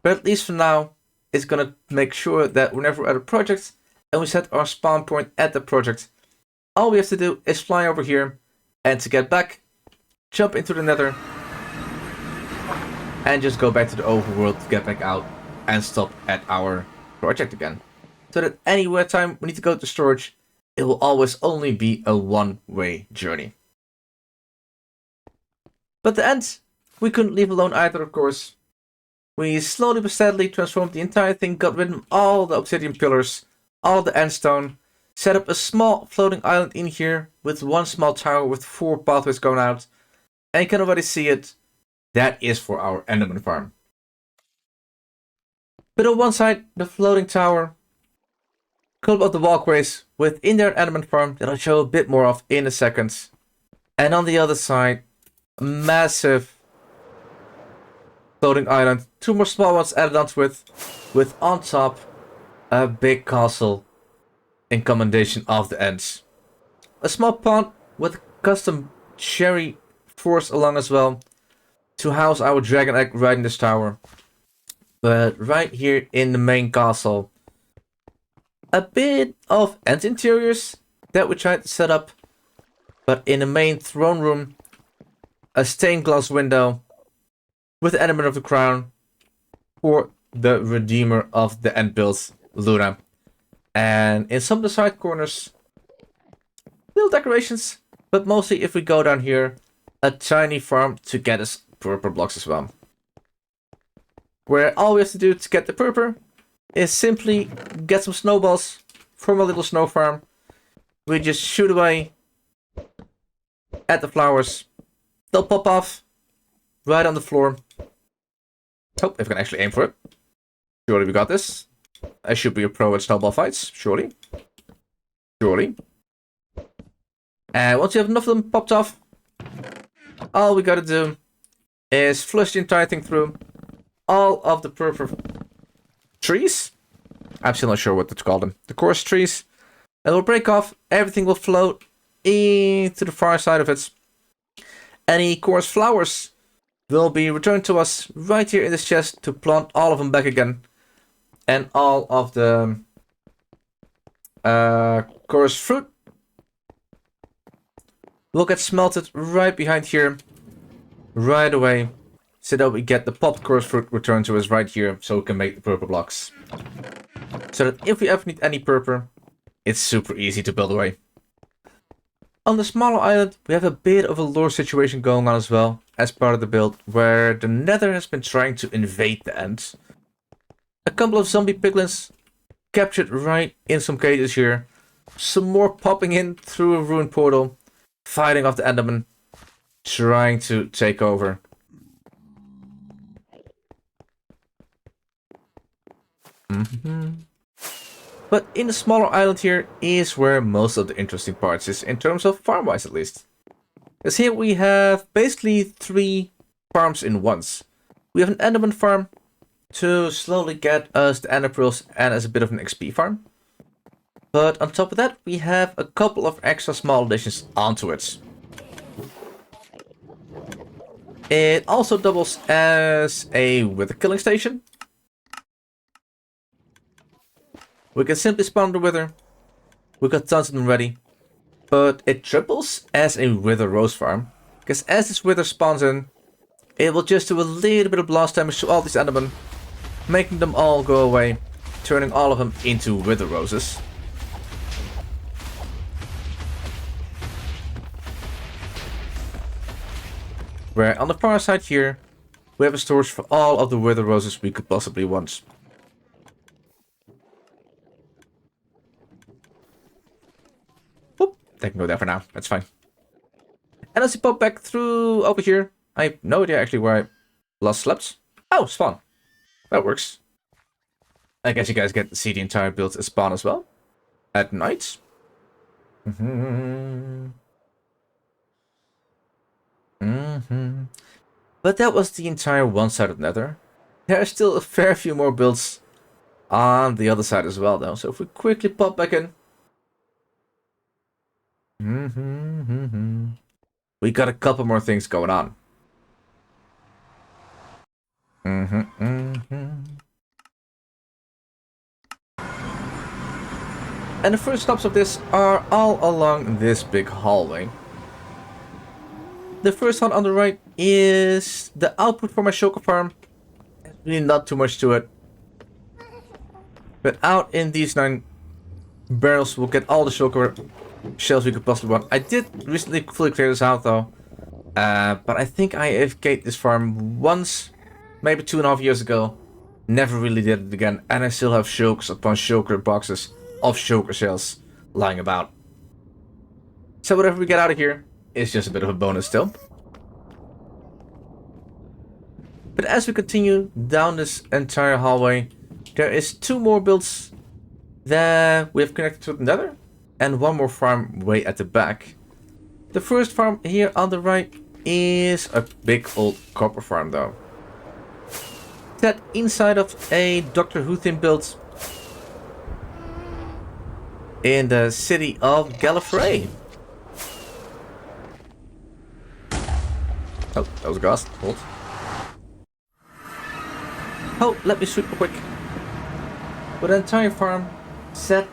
But at least for now, it's gonna make sure that whenever we're at a project and we set our spawn point at the project, all we have to do is fly over here, and to get back, jump into the nether, and just go back to the overworld to get back out and stop at our project again. So that anywhere time we need to go to storage, it will always only be a one-way journey. But the end, we couldn't leave alone either, of course. We slowly but steadily transformed the entire thing, got rid of all the obsidian pillars, all the endstone, set up a small floating island in here with one small tower with 4 pathways going out. And you can already see it. That is for our Enderman farm. But on one side, the floating tower, a couple of the walkways within their Enderman farm that I'll show a bit more of in a second. And on the other side, a massive floating island, 2 more small ones added onto it, with on top a big castle in commendation of the ends. A small pond with custom cherry forest along as well, to house our dragon egg right in this tower. But right here in the main castle, a bit of end interiors that we tried to set up. But in the main throne room, a stained glass window with the element of the crown for the redeemer of the end builds, Luna. And in some of the side corners, little decorations, but mostly if we go down here, a tiny farm to get us purple blocks as well. Where all we have to do to get the purple is simply get some snowballs from a little snow farm. We just shoot away at the flowers. They'll pop off right on the floor. Hope if I can actually aim for it. Surely we got this. I should be a pro at snowball fights, surely. Surely. And once you have enough of them popped off, all we gotta do is flush the entire thing through. All of the purple trees. I'm still not sure what to call them. The coarse trees. It will break off. Everything will float into the far side of it. Any coarse flowers will be returned to us right here in this chest to plant all of them back again. And all of the coarse fruit will get smelted right behind here, right away, so that we get the popped coarse fruit returned to us right here, so we can make the purple blocks. So that if we ever need any purple, it's super easy to build away. On the smaller island, we have a bit of a lore situation going on as well, as part of the build, where the Nether has been trying to invade the Ends. A couple of zombie piglins captured right in some cages here. Some more popping in through a ruined portal, fighting off the Enderman, trying to take over. But in the smaller island here is where most of the interesting parts is, in terms of farm-wise at least. As here we have basically 3 farms in once. We have an Enderman farm to slowly get us the Ender pearls and as a bit of an XP farm. But on top of that we have a couple of extra small additions onto it. It also doubles as a wither killing station. We can simply spawn the wither. We got tons of them ready. But it triples as a wither rose farm. Because as this wither spawns in, it will just do a little bit of blast damage to all these endermen, making them all go away, turning all of them into wither roses. Where on the far side here, we have a storage for all of the wither roses we could possibly want. Whoop, they can go there for now, that's fine. And as you pop back through over here, I have no idea actually where I last slept. Oh, spawn. That works. I guess you guys get to see the entire build as spawn as well. At night. But that was the entire one side of Nether. There are still a fair few more builds on the other side as well though. So if we quickly pop back in. We got a couple more things going on. And the first stops of this are all along this big hallway. The first one on the right is the output for my Shulker farm. Really not too much to it. But out in these 9 barrels we'll get all the Shulker shells we could possibly want. I did recently fully clear this out though. But I think I AFK'd this farm once, maybe 2.5 years ago. Never really did it again. And I still have Shulkers upon Shulker boxes of Shulker shells lying about. So whatever we get out of here is just a bit of a bonus still. But as we continue down this entire hallway, there is 2 more builds that we have connected to the Nether, and 1 more farm way at the back. The first farm here on the right is a big old copper farm though. That inside of a Doctor Who theme build in the city of Gallifrey. Oh, that was a ghost. Hold. Oh, let me shoot real quick. But an entire farm set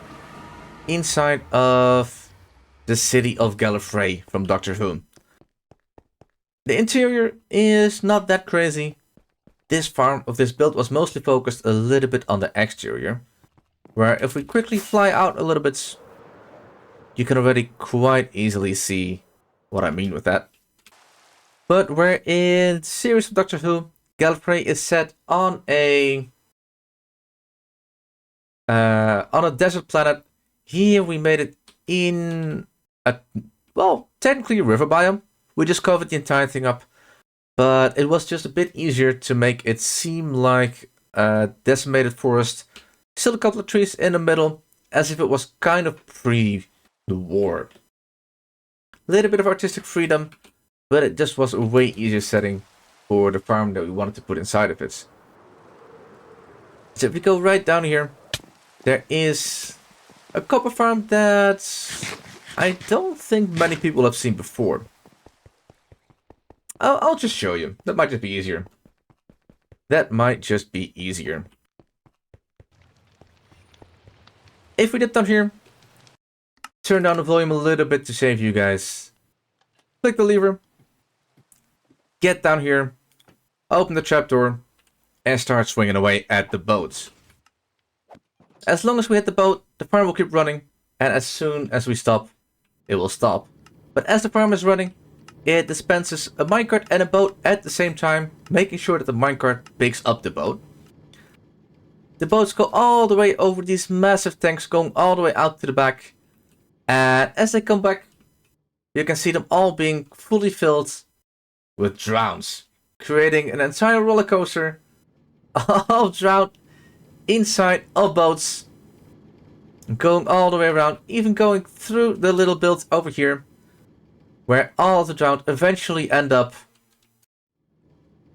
inside of the city of Gallifrey from Doctor Who. The interior is not that crazy. This farm of this build was mostly focused a little bit on the exterior. Where if we quickly fly out a little bit, you can already quite easily see what I mean with that. But where in the series of Doctor Who, Gallifrey is set on a desert planet. Here we made it in a, well, technically a river biome. We just covered the entire thing up. But it was just a bit easier to make it seem like a decimated forest. Still a couple of trees in the middle, as if it was kind of pre the war. A little bit of artistic freedom, but it just was a way easier setting for the farm that we wanted to put inside of it. So if we go right down here, there is a copper farm that I don't think many people have seen before. I'll just show you. That might just be easier. That might just be easier. If we dip down here, turn down the volume a little bit to save you guys. Click the lever. Get down here. Open the trapdoor. And start swinging away at the boat. As long as we hit the boat, the farm will keep running. And as soon as we stop, it will stop. But as the farm is running, it dispenses a minecart and a boat at the same time, making sure that the minecart picks up the boat. The boats go all the way over these massive tanks, going all the way out to the back. And as they come back, you can see them all being fully filled with drowns, creating an entire roller coaster of drown inside of boats, going all the way around, even going through the little build over here, where all the drowned eventually end up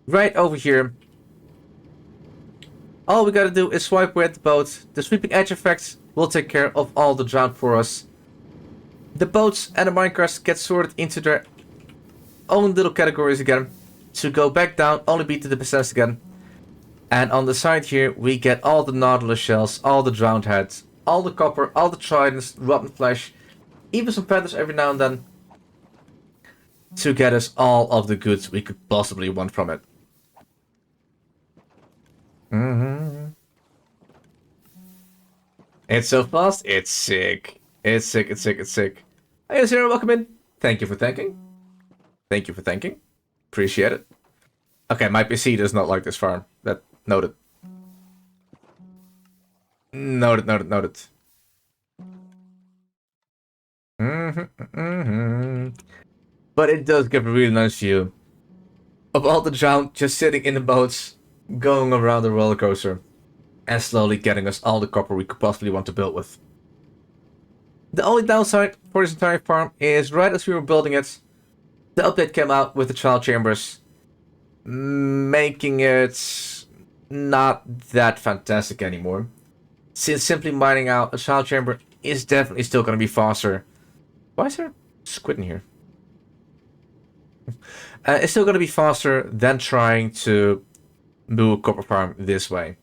right over here. All we gotta do is swipe away at the boat. The sweeping edge effect will take care of all the drowned for us. The boats and the minecarts get sorted into their own little categories again, to go back down, only be to the percents again. And on the side here, we get all the nautilus shells, all the drowned heads, all the copper, all the tridents, rotten flesh, even some feathers every now and then, to get us all of the goods we could possibly want from it. It's so fast, it's sick. It's sick, it's sick, it's sick. Hey, Zero, welcome in. Thank you for thanking. Thank you for thanking. appreciate it. Okay, my PC does not like this farm. That noted. Noted. But it does give a really nice view of all the drowned just sitting in the boats, going around the roller coaster, and slowly getting us all the copper we could possibly want to build with. The only downside for this entire farm is right as we were building it, the update came out with the trial chambers, making it not that fantastic anymore. Since simply mining out a trial chamber is definitely still going to be faster. Why is there a squid in here? It's still going to be faster than trying to do a copper farm this way.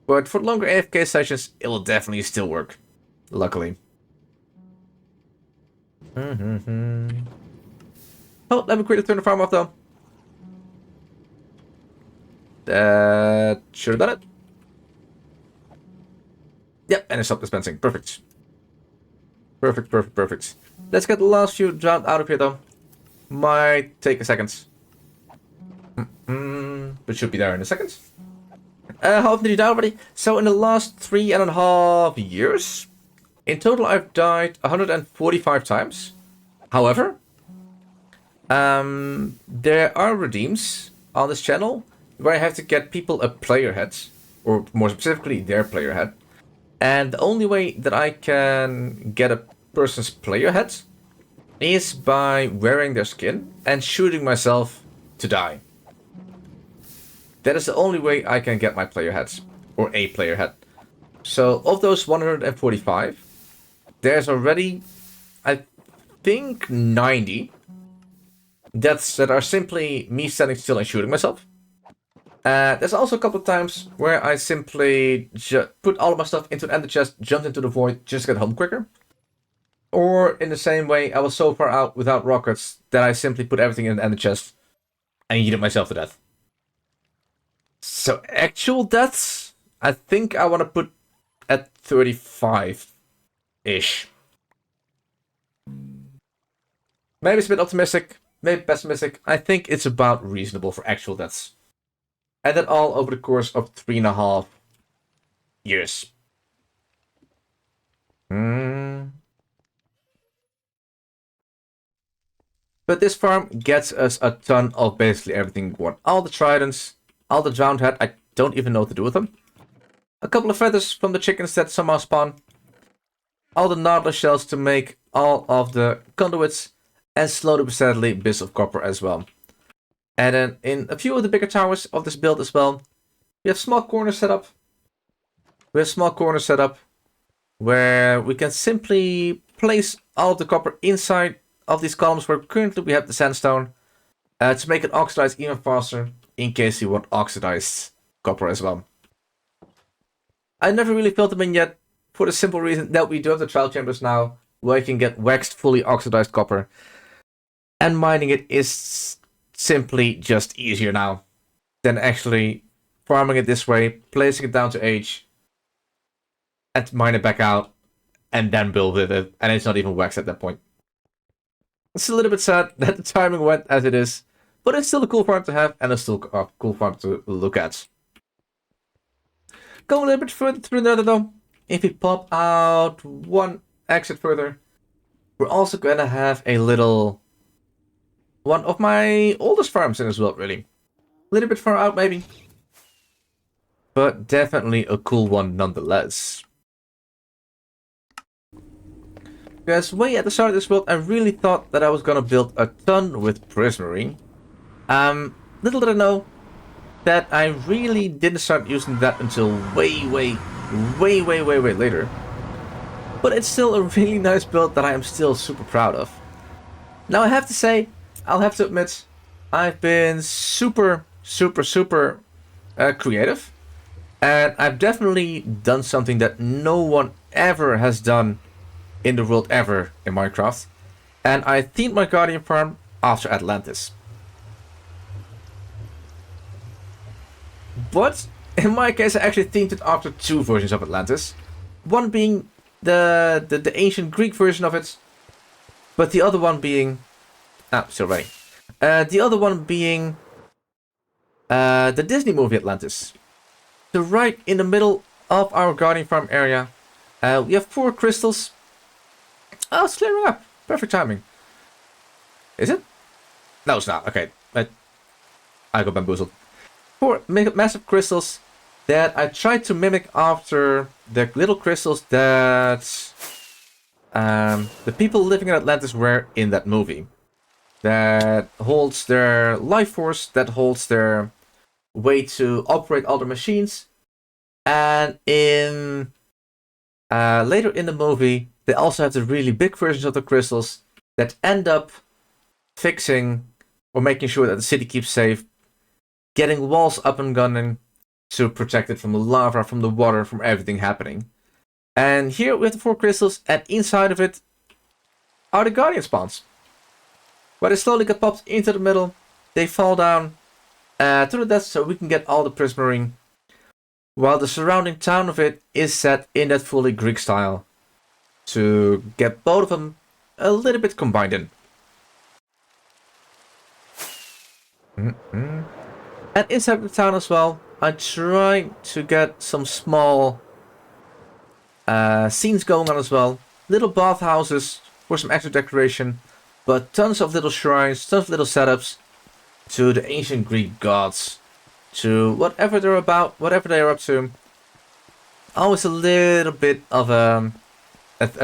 But for longer AFK sessions, it will definitely still work. Luckily. Oh, let me quickly turn the farm off though. That should have done it. Yep, and it stopped dispensing. Perfect. Perfect. Let's get the last few drowned out of here though. Might take a second. But should be there in a second. How often did you die already? So in the last 3.5 years, in total I've died 145 times. However, there are redeems on this channel where I have to get people a player head, or more specifically their player head. And the only way that I can get a person's player head is by wearing their skin and shooting myself to die. That is the only way I can get my player heads, or a player head. So of those 145, there's already, I think, 90 deaths that are simply me standing still and shooting myself. There's also a couple of times where I simply put all of my stuff into an ender chest, jumped into the void, just to get home quicker. Or in the same way, I was so far out without rockets that I simply put everything in an ender chest and yeeted myself to death. So actual deaths, I think I want to put at 35-ish. Maybe it's a bit optimistic, maybe pessimistic. I think it's about reasonable for actual deaths. And that all over the course of 3.5 years. But this farm gets us a ton of basically everything we want. All the tridents, all the drowned head, I don't even know what to do with them. A couple of feathers from the chickens that somehow spawn. All the nautilus shells to make all of the conduits. And slowly but steadily bits of copper as well. And then in a few of the bigger towers of this build as well, we have small corners set up. Where we can simply place all of the copper inside of these columns where currently we have the sandstone. To make it oxidize even faster in case you want oxidized copper as well. I never really filled them in yet for the simple reason that we do have the trial chambers now where you can get waxed fully oxidized copper. And mining it is simply just easier now than actually farming it this way, placing it down to age, and mine it back out, and then build with it, and it's not even waxed at that point. It's a little bit sad that the timing went as it is, but it's still a cool farm to have, and it's still a cool farm to look at. Go a little bit further through the nether though. If we pop out one exit further, we're also going to have a little... one of my oldest farms in as well, really. A little bit far out, maybe. But definitely a cool one nonetheless. Because way at the start of this build, I really thought that I was going to build a ton with Mercenary. Little did I know that I really didn't start using that until way later. But it's still a really nice build that I am still super proud of. Now I have to say, I'll have to admit, I've been super creative. And I've definitely done something that no one ever has done in the world ever in Minecraft. And I themed my Guardian farm after Atlantis. But in my case, I actually themed it after two versions of Atlantis. One being the ancient Greek version of it. But the other one being... still ready. The other one being the Disney movie Atlantis. So right in the middle of our garden farm area, we have 4 crystals. Oh, it's clearing up. Perfect timing. Is it? No, it's not. Okay. I got bamboozled. 4 massive crystals that I tried to mimic after the little crystals that the people living in Atlantis were in that movie. That holds their life force, that holds their way to operate all the machines. And in later in the movie, they also have the really big versions of the crystals that end up fixing or making sure that the city keeps safe, getting walls up and running to protect it from the lava, from the water, from everything happening. And here we have the 4 crystals, and inside of it are the guardian spawns. Where they slowly get popped into the middle, they fall down to the death so we can get all the prismarine, while the surrounding town of it is set in that fully Greek style to get both of them a little bit combined in. And inside the town as well, I try to get some small scenes going on as well. Little bathhouses for some extra decoration, but tons of little shrines, tons of little setups to the ancient Greek gods, to whatever they're about, whatever they are up to. Always a little bit of a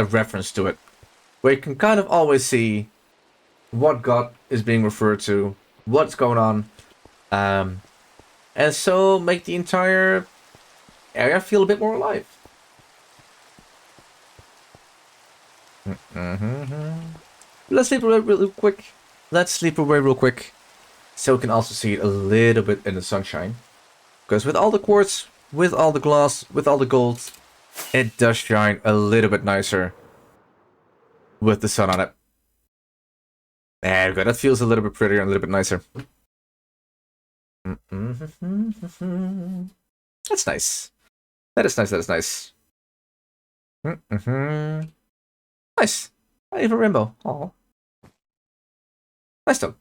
reference to it, where you can kind of always see what god is being referred to, what's going on, and so make the entire area feel a bit more alive. Let's sleep away real quick. So we can also see it a little bit in the sunshine. Because with all the quartz, with all the glass, with all the gold, it does shine a little bit nicer with the sun on it. There we go. That feels a little bit prettier and a little bit nicer. That's nice. That is nice. Nice. I have a rainbow. Aw. Nice though.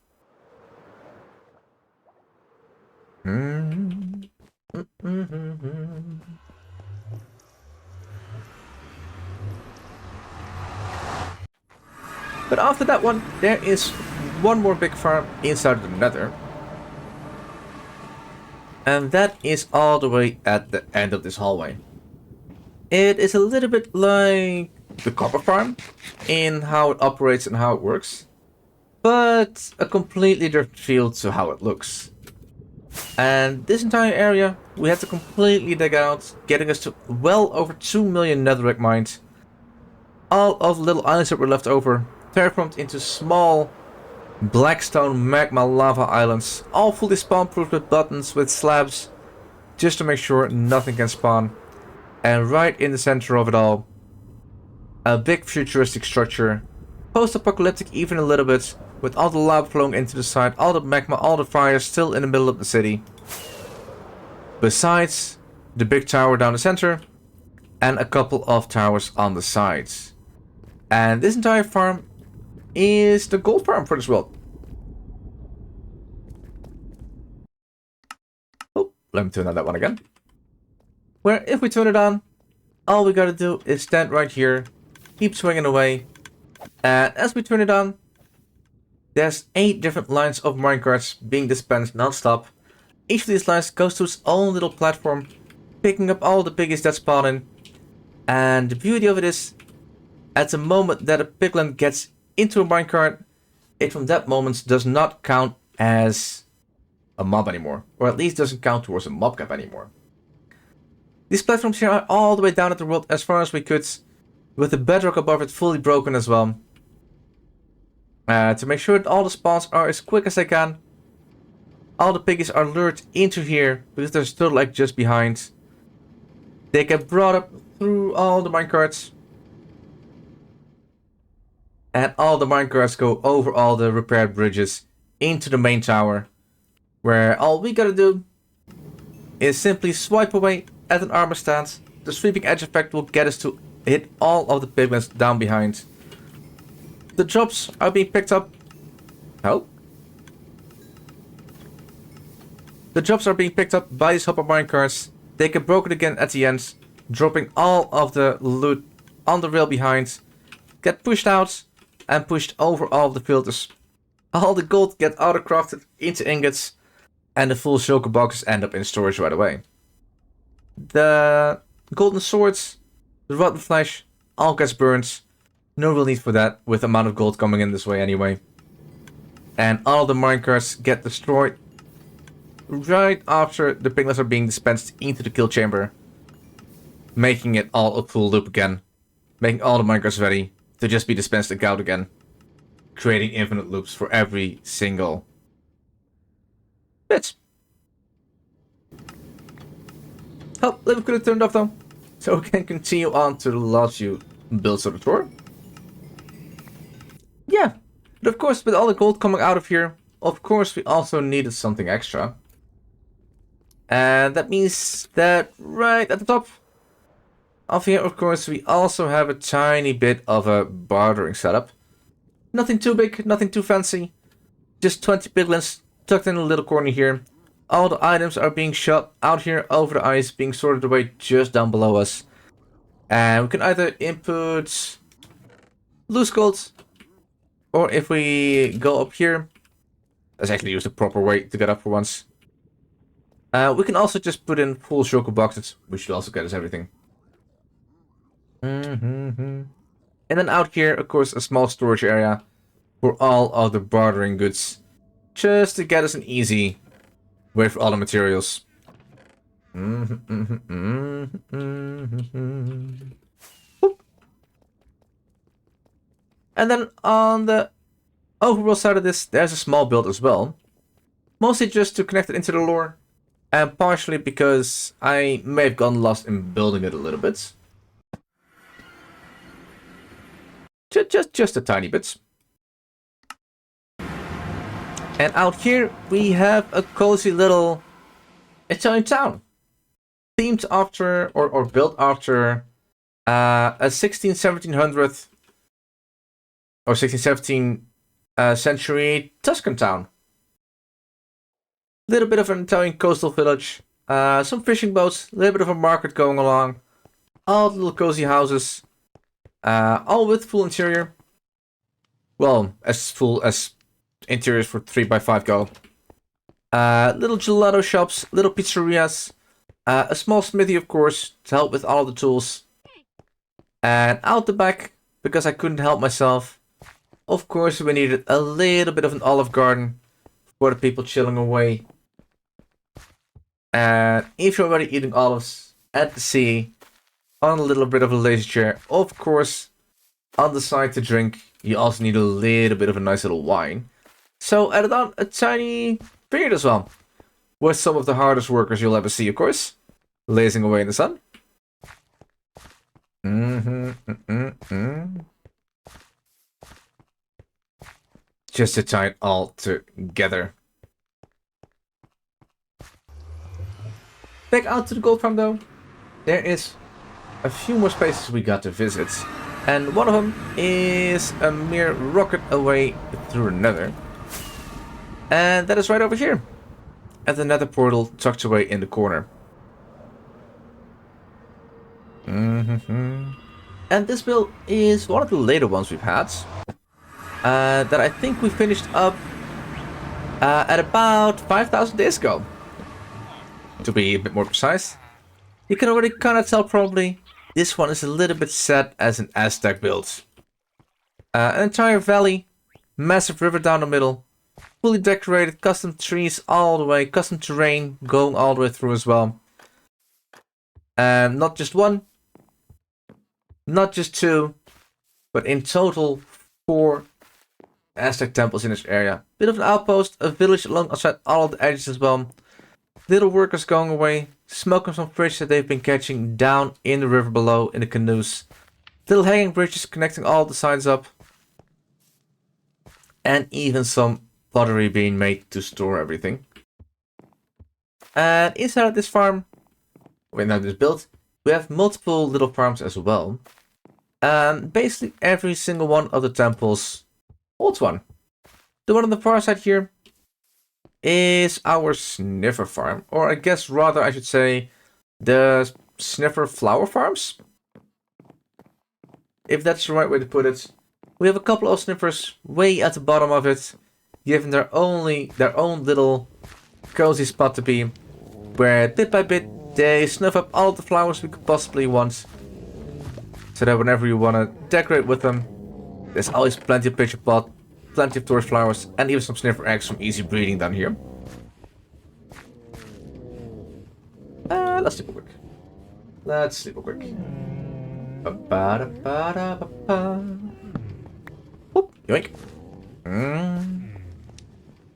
But after that one, there is one more big farm inside of the nether. And that is all the way at the end of this hallway. It is a little bit like the copper farm in how it operates and how it works, but a completely different feel to how it looks. And this entire area we had to completely dig out, getting us to well over 2 million netherrack mined. All of the little islands that were left over terraformed into small blackstone magma lava islands, all fully spawn proof with buttons, with slabs, just to make sure nothing can spawn. And right in the center of it all, a big futuristic structure, post-apocalyptic even a little bit, with all the lava flowing into the side, all the magma, all the fires still in the middle of the city. Besides the big tower down the center, and a couple of towers on the sides. And this entire farm is the Goldfarm for this world. Oh, let me turn on that one again. Where if we turn it on, all we gotta do is stand right here, keep swinging away, and as we turn it on, there's 8 different lines of minecarts being dispensed non-stop. Each of these lines goes to its own little platform, picking up all the piggies that spawn in. And the beauty of it is, at the moment that a piglin gets into a minecart, it from that moment does not count as a mob anymore. Or at least doesn't count towards a mob cap anymore. These platforms here are all the way down at the world as far as we could, with the bedrock above it fully broken as well. To make sure that all the spawns are as quick as they can. All the piggies are lured into here, because there's still like just behind. They get brought up through all the minecarts. And all the minecarts go over all the repaired bridges into the main tower. Where all we gotta do is simply swipe away at an armor stance. The sweeping edge effect will get us to hit all of the piglins down behind. The jobs are being picked up. Oh. The jobs are being picked up by these hopper minecarts. They get broken again at the end, dropping all of the loot on the rail behind, get pushed out, and pushed over all of the filters. All the gold get autocrafted into ingots, and the full shulker boxes end up in storage right away. The golden swords, the rotten flesh, all gets burned. No real need for that, with the amount of gold coming in this way anyway. And all the minecarts get destroyed right after the piglets are being dispensed into the kill chamber, making it all a full loop again, making all the minecarts ready to just be dispensed out again, creating infinite loops for every single bit. Oh, let me could have turned off though, so we can continue on to the last few builds of the tour. Yeah, but of course, with all the gold coming out of here, of course we also needed something extra. And that means that right at the top of here, of course, we also have a tiny bit of a bartering setup. Nothing too big, nothing too fancy. Just 20 piglins tucked in a little corner here. All the items are being shot out here over the ice, being sorted away just down below us. And we can either input loose gold, or if we go up here, let's actually use the proper way to get up for once. We can also just put in full shulker boxes, which should also get us everything. And then out here, of course, a small storage area for all of the bartering goods, just to get us an easy way for all the materials. And then on the overall side of this, there's a small build as well. Mostly just to connect it into the lore, and partially because I may have gone lost in building it a little bit. Just a tiny bit. And out here we have a cozy little Italian town, themed after or built after a 1700th or 1617 century Tuscan town. Little bit of an Italian coastal village, some fishing boats, a little bit of a market going along, all the little cozy houses, all with full interior. Well, as full as interiors for 3x5 go. Little gelato shops, little pizzerias, a small smithy, of course, to help with all the tools. And out the back, because I couldn't help myself, of course we needed a little bit of an olive garden for the people chilling away. And if you're already eating olives at the sea, on a little bit of a lazy chair, of course, on the side to drink, you also need a little bit of a nice little wine. So added on a tiny vineyard as well, with some of the hardest workers you'll ever see, of course, lazing away in the sun. Just to tie it all together. Back out to the Goldfarm though, there is a few more spaces we got to visit, and one of them is a mere rocket away through another, and that is right over here at the nether portal tucked away in the corner. And this build is one of the later ones we've had, that I think we finished up at about 5,000 days ago, to be a bit more precise. You can already kind of tell probably, this one is a little bit set as an Aztec build. An entire valley, massive river down the middle, fully decorated, custom trees all the way, custom terrain going all the way through as well. And not just one, not just two, but in total 4 Aztec temples in this area. Bit of an outpost, a village alongside all of the edges as well. Little workers going away, smoking some fish that they've been catching down in the river below in the canoes. Little hanging bridges connecting all the sides up. And even some pottery being made to store everything. And inside of this farm, this build, we have multiple little farms as well. And basically every single one of the temples holds one. The one on the far side here is our sniffer farm. Or I guess rather I should say the sniffer flower farms. If that's the right way to put it. We have a couple of sniffers way at the bottom of it, given their own little cozy spot to be, where bit by bit they snuff up all the flowers we could possibly want, so that whenever you want to decorate with them, there's always plenty of pitcher pot, plenty of torch flowers, and even some sniffer eggs from easy breeding down here. Let's sleep real quick. Let's sleep real quick. Whoop, yoink.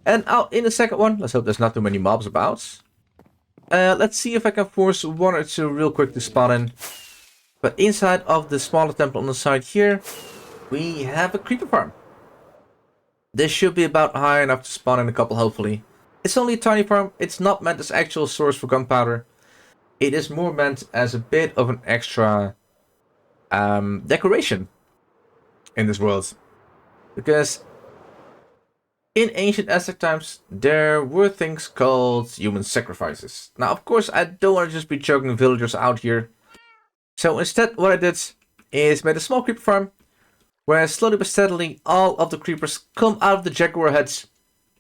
And out in the second one, let's hope there's not too many mobs about. Let's see if I can force one or two real quick to spawn in. But inside of the smaller temple on the side here, we have a creeper farm. This should be about high enough to spawn in a couple, hopefully. It's only a tiny farm. It's not meant as actual source for gunpowder. It is more meant as a bit of an extra decoration in this world. Because in ancient Aztec times, there were things called human sacrifices. Now, of course, I don't want to just be choking villagers out here. So instead, what I did is made a small creeper farm, where slowly but steadily all of the creepers come out of the jaguar heads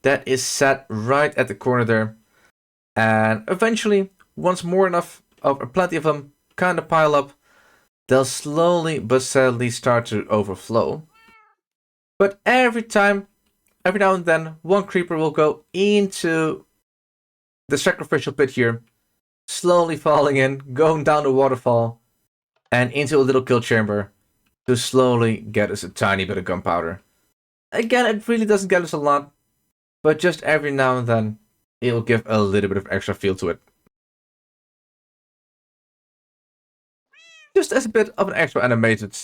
that is set right at the corner there. And eventually, once more enough of plenty of them kind of pile up, they'll slowly but steadily start to overflow. But every now and then, one creeper will go into the sacrificial pit here, slowly falling in, going down the waterfall, and into a little kill chamber to slowly get us a tiny bit of gunpowder. Again, it really doesn't get us a lot, but just every now and then, it will give a little bit of extra feel to it. Just as a bit of an extra animated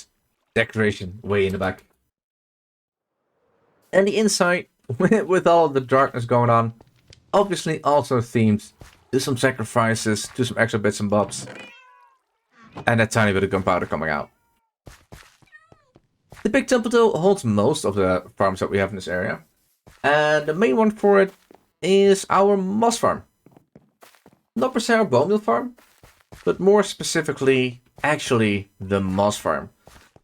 decoration way in the back. And the inside, with all of the darkness going on, obviously also themed to some sacrifices, to some extra bits and bobs, and a tiny bit of gunpowder coming out. The big temple though holds most of the farms that we have in this area, and the main one for it is our moss farm. Not per se our bone meal farm, but more specifically, actually the moss farm.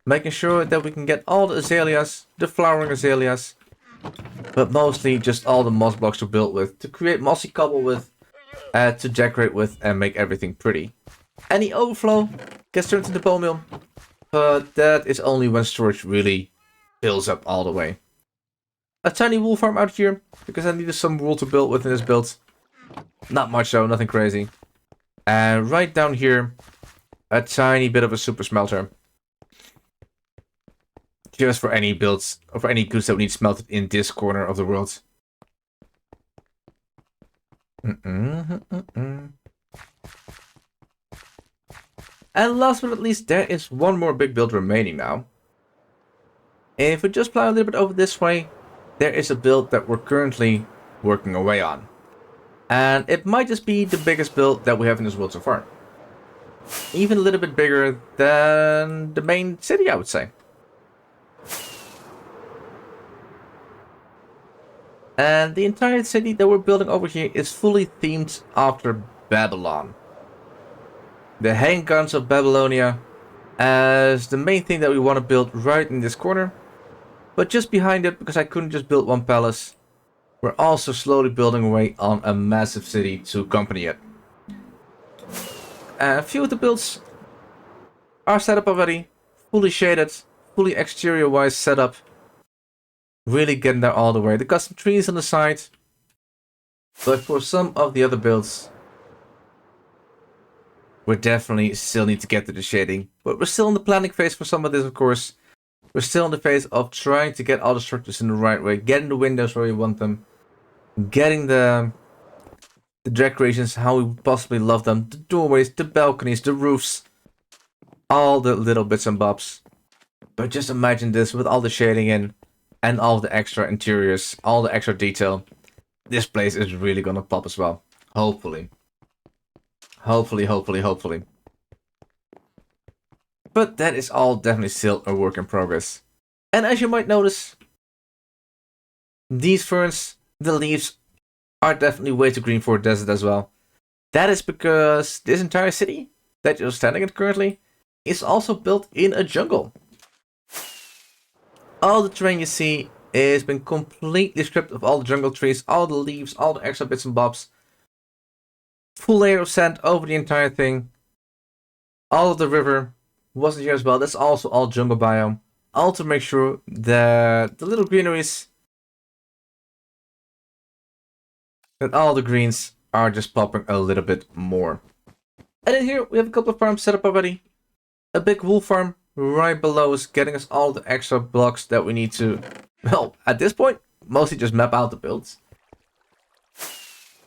Making sure that we can get all the azaleas, the flowering azaleas, but mostly just all the moss blocks to build with, to create mossy cobble with, to decorate with, and make everything pretty. Any overflow gets turned into bone meal, but that is only when storage really fills up all the way. A tiny wool farm out here, because I needed some wool to build with in this build. Not much though, nothing crazy. And right down here, a tiny bit of a super smelter. Just for any builds, or for any goods that we need smelted in this corner of the world. And last but not least, there is one more big build remaining now. If we just plow a little bit over this way, there is a build that we're currently working away on. And it might just be the biggest build that we have in this world so far. Even a little bit bigger than the main city, I would say. And the entire city that we're building over here is fully themed after Babylon. The handguns of Babylonia as the main thing that we want to build right in this corner. But just behind it, because I couldn't just build one palace, we're also slowly building away on a massive city to accompany it. A few of the builds are set up already, fully shaded, fully exterior-wise set up. Really getting there all the way. The custom trees on the side. But for some of the other builds, we definitely still need to get to the shading. But we're still in the planning phase for some of this, of course. We're still in the phase of trying to get all the structures in the right way. Getting the windows where we want them. Getting the decorations how we possibly love them. The doorways, the balconies, the roofs. All the little bits and bobs. But just imagine this with all the shading in. And all the extra interiors, all the extra detail. This place is really gonna pop as well. Hopefully. Hopefully. But that is all definitely still a work in progress. And as you might notice, these ferns, the leaves, are definitely way too green for a desert as well. That is because this entire city that you're standing in currently is also built in a jungle. All the terrain you see has been completely stripped of all the jungle trees, all the leaves, all the extra bits and bobs. Full layer of sand over the entire thing. All of the river wasn't here as well. That's also all jungle biome. All to make sure that the little greeneries, that all the greens are just popping a little bit more. And in here we have a couple of farms set up already. A big wool farm right below us, getting us all the extra blocks that we need to, well, at this point, mostly just map out the builds.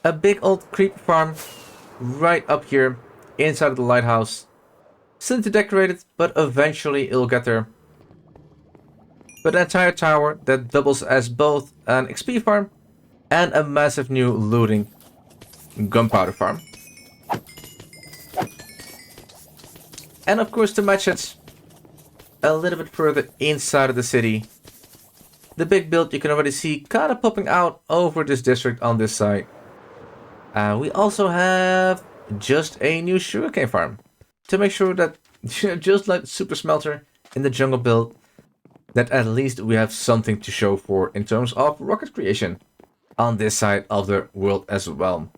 A big old creeper farm right up here inside of the lighthouse. Still to decorate it, but eventually it'll get there. But an entire tower that doubles as both an XP farm and a massive new looting gunpowder farm. And of course to match it a little bit further inside of the city, the big build you can already see kind of popping out over this district on this side. We also have just a new sugarcane farm to make sure that, just like the super smelter in the jungle build, that at least we have something to show for in terms of rocket creation on this side of the world as well.